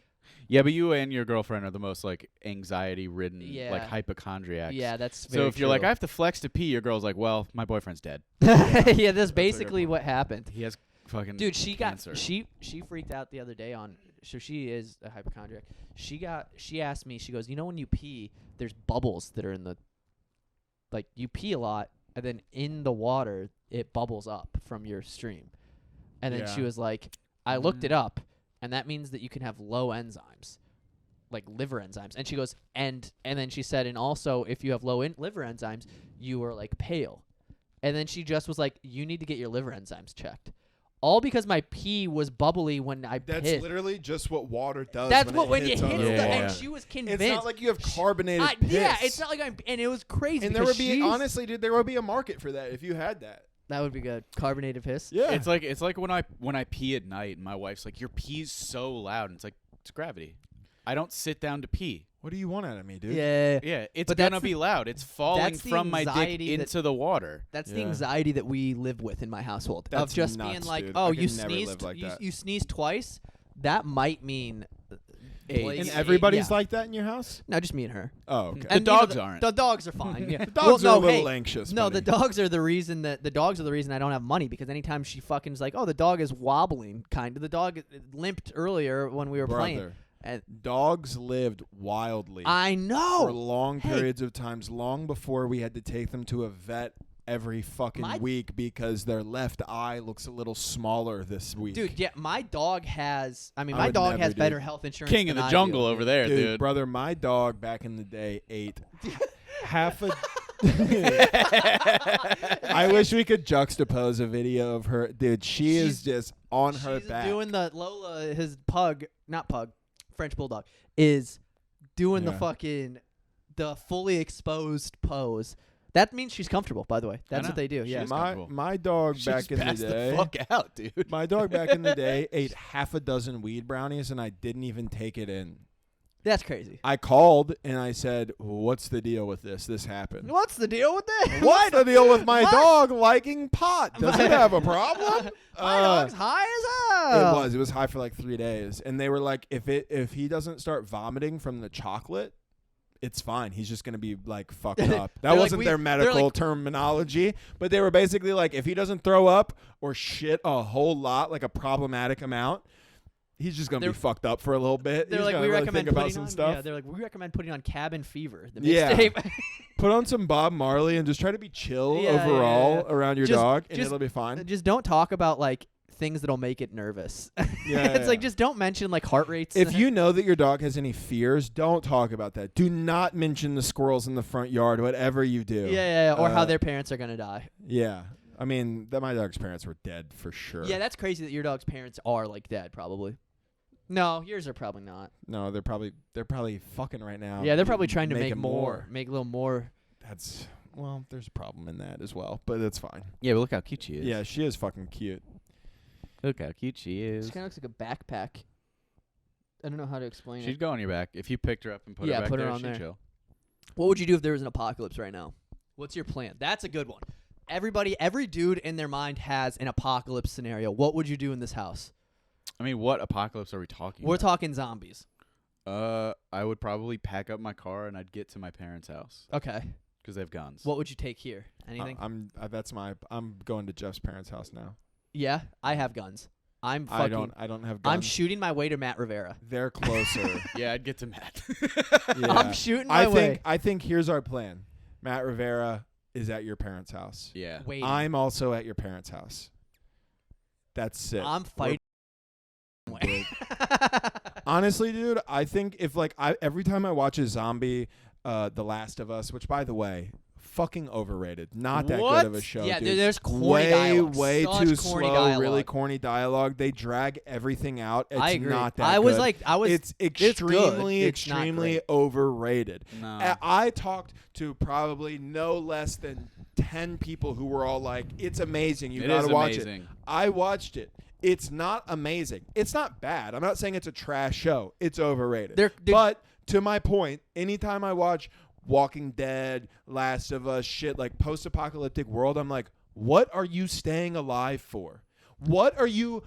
Yeah, but you and your girlfriend are the most like anxiety-ridden, Yeah. like hypochondriacs. Yeah, that's So very if you're like, true. I have to flex to pee, your girl's like, well, my boyfriend's dead. Yeah, that's basically point. what happened. He has fucking Dude, she cancer. she freaked out the other day on. So she is a hypochondriac. She asked me. She goes, you know, when you pee, there's bubbles that are in the. Like you pee a lot, and then in the water it bubbles up from your stream, and then she Yeah. was like, I looked it up, and that means that you can have low enzymes, like liver enzymes. And she goes, and then she said, and also if you have low liver enzymes, you are like pale. And then she just was like, you need to get your liver enzymes checked. all because my pee was bubbly when I That's pissed. literally just what water does. That's when what it when you hits hit on the the Yeah. wall. and she was convinced. It's not like you have carbonated piss. Yeah, it's not like and it was crazy. And there because would be she's- honestly, dude, there would be a market for that if you had that. that would be good. Carbonated piss. Yeah. It's like when I pee at night and my wife's like, your pee's so loud, and it's like, it's gravity. I don't sit down to pee. What do you want out of me, dude? Yeah. Yeah, it's But gonna that's be loud. It's falling that's the from my dick anxiety that- into the water. That's the Yeah. anxiety that we live with in my household. That's of just nuts, being like, dude. oh, I you could never sneezed, live like that. you sneezed twice. That might mean. AIDS. And yeah, everybody's yeah. like that in your house? No, just me and her. Oh, okay. The And, dogs aren't. The dogs are fine. Yeah. The dogs Well, are a no, little hey, anxious. No, the buddy. dogs are the reason that I don't have money because anytime she fucking is like, oh, the dog is wobbling, kind of. The dog limped earlier when we were playing. Brother, And dogs lived wildly I for know. long Hey. periods of times, long before we had to take them to a vet every fucking My- week because their left eye looks a little smaller this week. Dude, yeah, my dog has. I mean, I my would dog never, has dude. better health insurance. King of than the I jungle do. over there, dude. brother, my dog back in the day ate half a. I wish we could juxtapose a video of her, dude. She is just on her She's back. doing the Lola, his pug, not pug, French bulldog, is doing the Yeah. fucking the fully exposed pose. That means she's comfortable, by the way. That's know. what they do. She Yeah. is my comfortable. my dog She back just in the passed day. the fuck out, dude. My dog back in the day ate half a dozen weed brownies, and I didn't even take it in. That's crazy. I called and I said, "What's the deal with this? This happened." What's the deal with this? What's the deal with my What? dog liking pot? Does it have a problem? My dog's high as hell. It was high for like 3 days, and they were like, if he doesn't start vomiting from the chocolate, it's fine. He's just gonna be like fucked up. That They're like, wasn't their they're medical like- terminology, but they were basically like, if he doesn't throw up or shit a whole lot, like a problematic amount, he's just gonna be They're- fucked up for a little bit. They're He's like, gonna we really recommend think about putting some on. stuff. Yeah, they're like, we recommend putting on Cabin Fever, the Yeah. mixtape. Put on some Bob Marley and just try to be chill Yeah, yeah, overall yeah. around your Just- dog, and just- it'll be fine. Just don't talk about like things that'll make it nervous. Yeah, It's like yeah. just don't mention like heart rates. If you know that your dog has any fears, don't talk about that. Do not mention the squirrels in the front yard, whatever you do. yeah, or how Uh, their parents are gonna die. Yeah. I mean, my dog's parents were dead for sure. Yeah, that's crazy that your dog's parents are like dead. Probably. No, yours are probably not. No, they're probably fucking right now. Yeah, they're probably trying to make making more, make a little more. That's there's a problem in that as well, but it's fine. Yeah, but look how cute she is. Yeah, she is fucking cute. Look how cute she is. She kind of looks like a backpack. I don't know how to explain She'd it. go on your back. If you picked her up and put Yeah, her back put her there, on she'd there. chill. What would you do if there was an apocalypse right now? What's your plan? That's a good one. Every dude in their mind has an apocalypse scenario. What would you do in this house? I mean, what apocalypse are we talking We're about? talking zombies. I would probably pack up my car and I'd get to my parents' house Okay. because they have guns. What would you take here? Anything? I'm going to Jeff's parents' house now. Yeah, I have guns. I'm fucking. I don't have guns. I'm shooting my way to Matt Rivera. They're closer. Yeah, I'd get to Matt. Yeah. I'm shooting my way. I think here's our plan. Matt Rivera is at your parents' house. Yeah. Wait. I'm also at your parents' house. That's it. I'm fighting. Way. Honestly, dude, I think if every time I watch a zombie, The Last of Us, which by the way, fucking overrated. Not that What? good of a show. Yeah, dude. there's corny way, dialogue. way Such too corny slow. dialogue. Really corny dialogue. They drag everything out. It's I agree. not that I was good. like, I was. It's good. extremely, It's not extremely great. overrated. No. I talked to probably no less than 10 people who were all like, "It's amazing. You It gotta is watch it." amazing. I watched it. It's not amazing. It's not bad. I'm not saying it's a trash show. It's overrated. They're- But to my point, anytime I watch Walking Dead, Last of Us, shit like post-apocalyptic world, I'm like, what are you staying alive for? What are you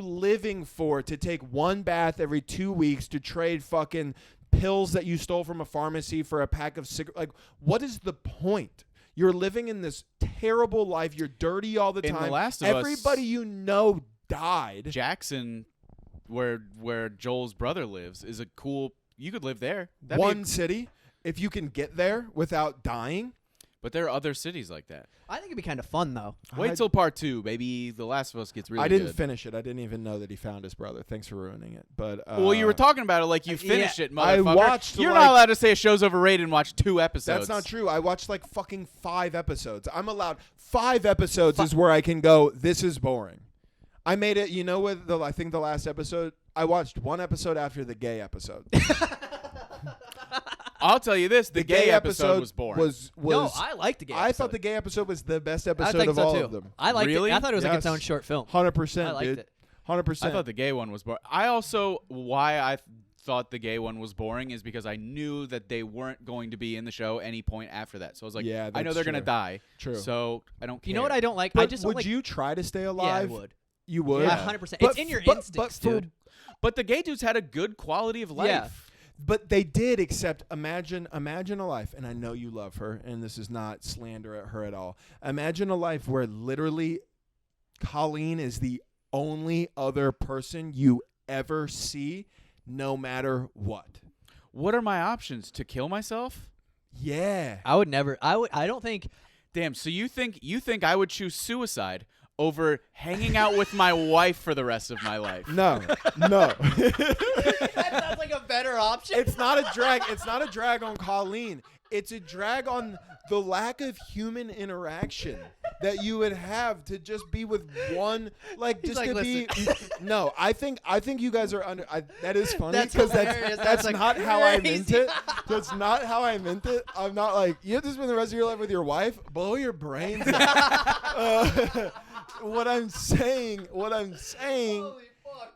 living for to take one bath every 2 weeks to trade fucking pills that you stole from a pharmacy for a pack of cigarettes? Like, what is the point? You're living in this terrible life. You're dirty all the In time. The Last of Us- Everybody you know died. Jackson, where Joel's brother lives, is a cool. You could live there. That'd be One city. If you can get there without dying. but there are other cities like that. I think it'd be kind of fun though. Wait till part 2, baby. The Last of Us gets really I didn't good. finish it. I didn't even know that he found his brother. Thanks for ruining it. But Well, you were talking about it like you finished it, I motherfucker. watched, You're like- not allowed to say a show's overrated and watch 2 episodes. That's not true. I watched like fucking 5 episodes. I'm allowed 5 episodes is where I can go, this is boring. I made it. You know what? I think the last episode. I watched one episode after the gay episode. I'll tell you this: the gay episode was boring. No, I liked the gay episode. I thought the gay episode was the best I episode think of so all too. of them. I liked Really? it. I thought it was like its Yes. own short film. 100%, I liked dude. it. 100%. I thought the gay one was boring. I also why I thought the gay one was boring is because I knew that they weren't going to be in the show any point after that. So I was like, Yeah, I know that's they're gonna true. die. True. So I don't care. You know what I don't like? But I just would don't like. you try to stay Yeah, I alive? would. You would. Yeah, 100%. It's in your instincts, for, dude. But the gay dudes had a good quality of life. Yeah. But they did, except imagine a life, and I know you love her, and this is not slander at her at all. Imagine a life where literally Colleen is the only other person you ever see, no matter what. What are my options? To kill myself? Yeah. I would never. I don't think. Damn. So you think I would choose suicide over hanging out with my wife for the rest of my life? No. That sounds like a better option. It's not a drag. It's not a drag on Colleen. It's a drag on the lack of human interaction that you would have to just be with one, like He's just like, to be. No, I think you guys are under. That is funny That's because hilarious. that's That's not like how I meant crazy. it. That's not how I meant it. I'm not like you have to spend the rest of your life with your wife. Blow your brains out. What I'm saying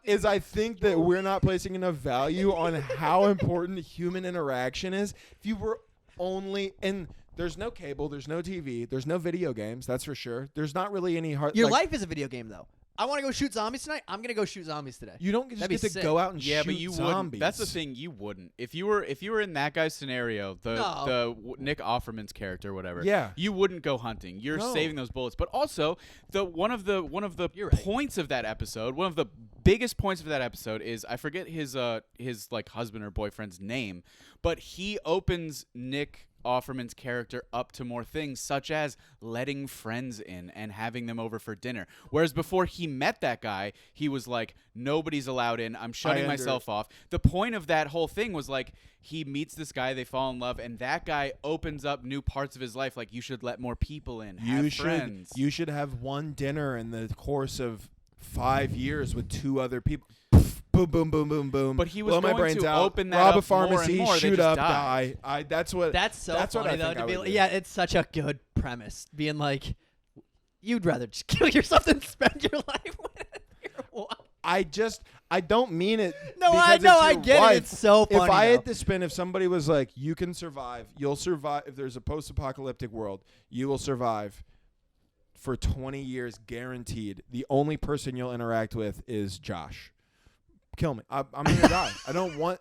is I think that we're not placing enough value on how important human interaction is. If you were only and there's no cable, there's no TV, there's no video games, that's for sure. There's not really any hard. Your like, life is a video game, though. I want to go shoot zombies tonight. I'm gonna go shoot zombies today. You don't just That'd be get to sick. go out and Yeah, shoot but you zombies. wouldn't. That's the thing. You wouldn't. If you were in that guy's scenario, the Nick Offerman's character, or whatever. Yeah. You wouldn't go hunting. You're No. saving those bullets. But also, one of the You're right. points of that episode, one of the biggest points of that episode is I forget his like husband or boyfriend's name, but he opens Nick Offerman's character up to more things, such as letting friends in and having them over for dinner. Whereas before he met that guy, he was like, nobody's allowed in. I'm shutting myself off. The point of that whole thing was like, he meets this guy, they fall in love, and that guy opens up new parts of his life. Like, you should let more people in. Friends. You should have one dinner in the course of 5 years with two other people. Boom, boom, boom, boom, boom. But he was blow my going brains to out, open that rob up a pharmacy, more and more. They shoot just up, die. die. That's That's what funny I though think to I be. would do. Yeah, it's such a good premise. Being like, you'd rather just kill yourself than spend your life with your wife. I don't mean it. No, because I know, it's I your get it. wife. It's so funny, If I though. had to spin, if somebody was like, you can survive, you'll survive. If there's a post-apocalyptic world, you will survive for 20 years guaranteed. The only person you'll interact with is Josh. Kill me. I'm going to die. I don't want.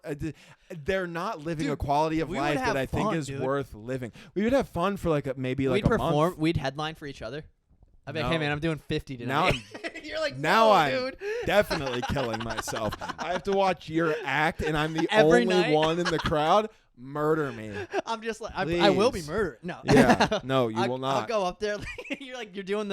They're not living Dude, a quality of we would life have that I think fun, is dude. worth living. We would have fun for like maybe like We'd a perform. month. We'd headline for each other. I'd be like, hey No. man, I'm doing 50 today. Now You're like, Now no, I'm dude. definitely killing myself. I have to watch your act, and I'm the Every only night. one in the crowd. Murder me. I'm just like, I will be Please. murdered. No. Yeah. No, you will I'll not. go up there. You're doing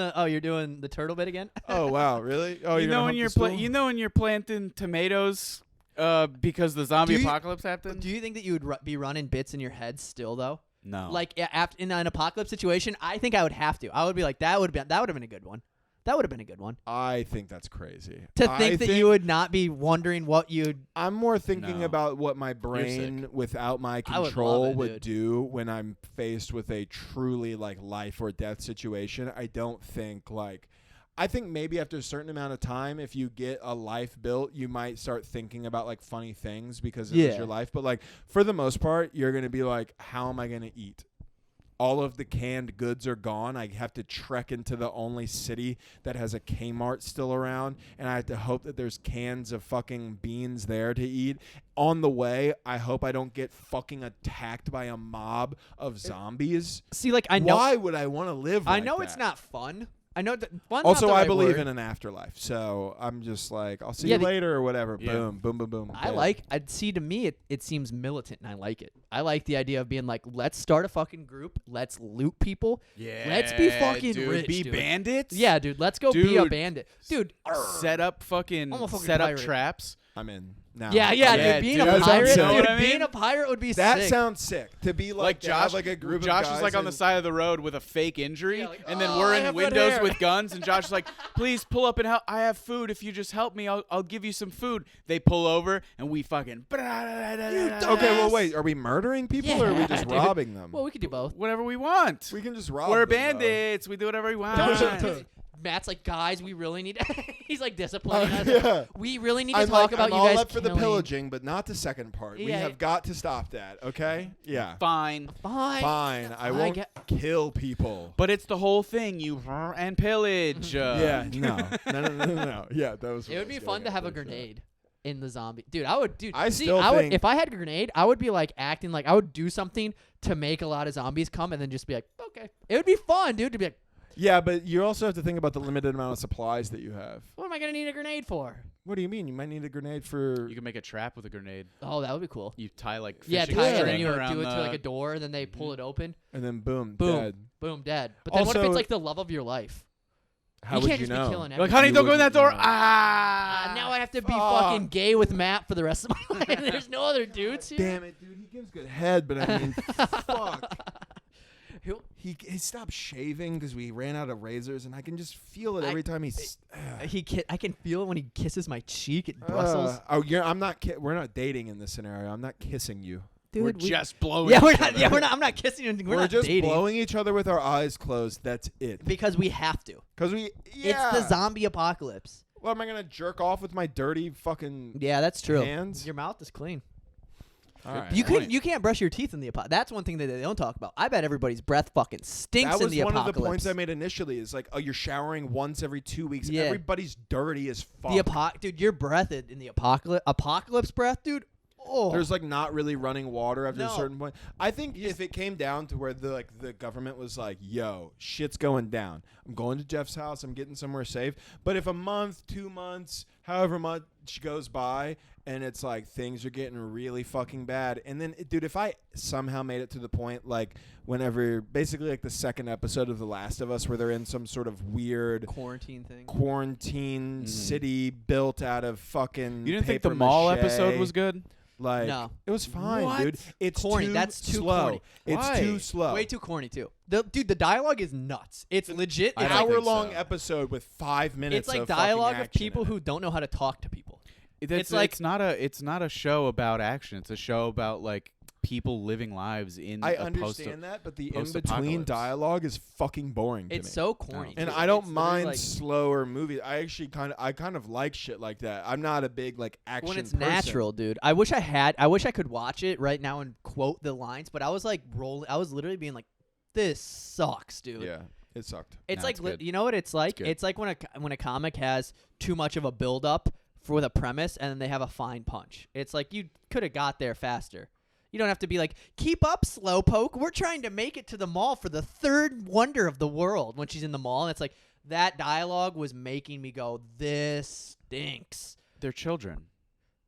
the turtle bit again. Oh wow, really? Oh, you you're know gonna when hump you're the stool? you know when you're planting tomatoes because the zombie Do you- apocalypse happened. Do you think that you would be running bits in your head still though? No. Like after in an apocalypse situation, I think I would have to. I would be like, that would have been a good one. That would have been a good one. I think that's crazy. To I think that you would not be wondering what you'd. I'm more thinking No. about what my sick. brain, without my I would control, love it, would dude. do when I'm faced with a truly like life or death situation. I don't think like. I think maybe after a certain amount of time, if you get a life built, you might start thinking about like funny things because it was Yeah. your life. But like for the most part, you're gonna be like, how am I gonna eat? All of the canned goods are gone. I have to trek into the only city that has a Kmart still around, and I have to hope that there's cans of fucking beans there to eat. On the way, I hope I don't get fucking attacked by a mob of zombies. See, like I know. Why would I want to live like I know it's that? not fun. I know that. Fun's Also, not the I right believe word. in an afterlife, so I'm just like, I'll see Yeah, you later or whatever. Yeah. Boom, boom, boom, boom. I dead. like. I'd see to me it seems militant, and I like it. I like the idea of being like, let's start a fucking group. Let's loot people. yeah. let's be fucking dude, rich, Be dude. bandits. Yeah, dude. Let's go be a Dude, bandit, dude. Set up fucking I'm a fucking set up pirate. traps. I'm in now. Yeah, Yeah, dude. Being dude, a that sounds pirate, sick. You know what dude, I mean? being a pirate would be That sick. sounds sick. To be Like to have Josh, like a group Josh of guys is like on the and- side of the road with a fake injury, Yeah, like, and then "Oh, we're I in have red windows hair." with guns, and Josh is like, "Please pull up and help. I have food. If you just help me, I'll give you some food." They pull over, and we fucking Okay, well, wait. Are we murdering people or are we Yeah, just dude. robbing them? Well, we could do both. whatever we want. We can just rob We're them, though. bandits. We do whatever we want. Matt's like, guys, we really need. He's like disciplining us. Yeah. We really need to I'm talk like, about I'm you all guys up for the killing- pillaging, but not the second part. We Yeah. have got to stop that, okay? Yeah. Fine. Fine. Fine. I won't kill people. But it's the whole thing. You and pillage. Yeah, no. Yeah, that was. It what would I be was fun getting to at have a there, so. grenade in the zombie. Dude, I would. Dude, I see, still I would. think- If I had a grenade, I would be like acting like I would do something to make a lot of zombies come, and then just be like, okay. It would be fun, dude, to be like, Yeah, but you also have to think about the limited amount of supplies that you have. what am I gonna need a grenade for? What do you mean? You might need a grenade for. You can make a trap with a grenade. Oh, that would be cool. You tie like Yeah, fishing tie it, and then string you around do it to like the- a door, and then they pull it open. And then boom, Boom. dead. Boom, dead. But then what if Also- it's like the love of your life? How you would can't you just know? be killing Like, everyone. honey, You don't go in that wouldn't door. know. Now I have to be Fuck. fucking gay with Matt for the rest of my life. There's no other dudes here. Damn it, dude. He gives good head, but I mean, fuck. Who- He stopped shaving because we ran out of razors, and I can just feel it every time he's. I can feel it when he kisses my cheek at Brussels. I'm not. We're not dating in this scenario. I'm not kissing you. Dude, We're we- just blowing. Yeah, we're each not. other. Yeah, we're not. I'm not kissing you. We're not just dating blowing each other with our eyes closed. That's it. because we have to. Because we. Yeah. It's the zombie apocalypse. Well, am I gonna jerk off with my dirty fucking Yeah, that's true. hands? Your mouth is clean. All right. You can't brush your teeth in the apocalypse. That's one thing that they don't talk about. I bet everybody's breath fucking stinks That in was the one apocalypse. of the points I made initially. Is like, oh, you're showering once every 2 weeks. Yeah. Everybody's dirty as fuck. Dude, your breath in the apocalypse breath, dude. Oh, There's like not really running water after a No. certain point. I think if it came down to where the government was like, "Yo, shit's going down. I'm going to Jeff's house. I'm getting somewhere safe." But if a month, 2 months, however much goes by, and it's like things are getting really fucking bad, and then, dude, if I somehow made it to the point like whenever, basically like the second episode of The Last of Us, where they're in some sort of weird quarantine thing. quarantine city built out of fucking. You didn't think paper the mall mache. episode was good? Like, No. it was fine, What? dude. It's Corny. too That's too slow. corny. It's Why? too slow. Way too corny too. The dialogue is nuts. It's legit. I It's don't like, think hour-long so. episode with 5 minutes. it's like of fucking dialogue of action people in who it. don't know how to talk to people. It's like- it's not a show about action. It's a show about like people living lives in. I a understand that, but the in between post-apocalypse. dialogue is fucking boring. To It's me. so corny. And too. I don't It's literally mind like, slower movies. I actually kind of like shit like that. I'm not a big like action when it's person. natural, dude. I wish I could watch it right now and quote the lines, but I was like rolling. I was literally being like, "This sucks, dude." Yeah, it sucked. It's No, like it's good. you know what it's like. good. It's like when a comic has too much of a build up for the premise, and then they have a fine punch. It's like you could have got there faster. You don't have to be like, "Keep up, slowpoke. We're trying to make it to the mall for the third wonder of the world." When she's in the mall, and it's like that dialogue was making me go, "This stinks." They're children.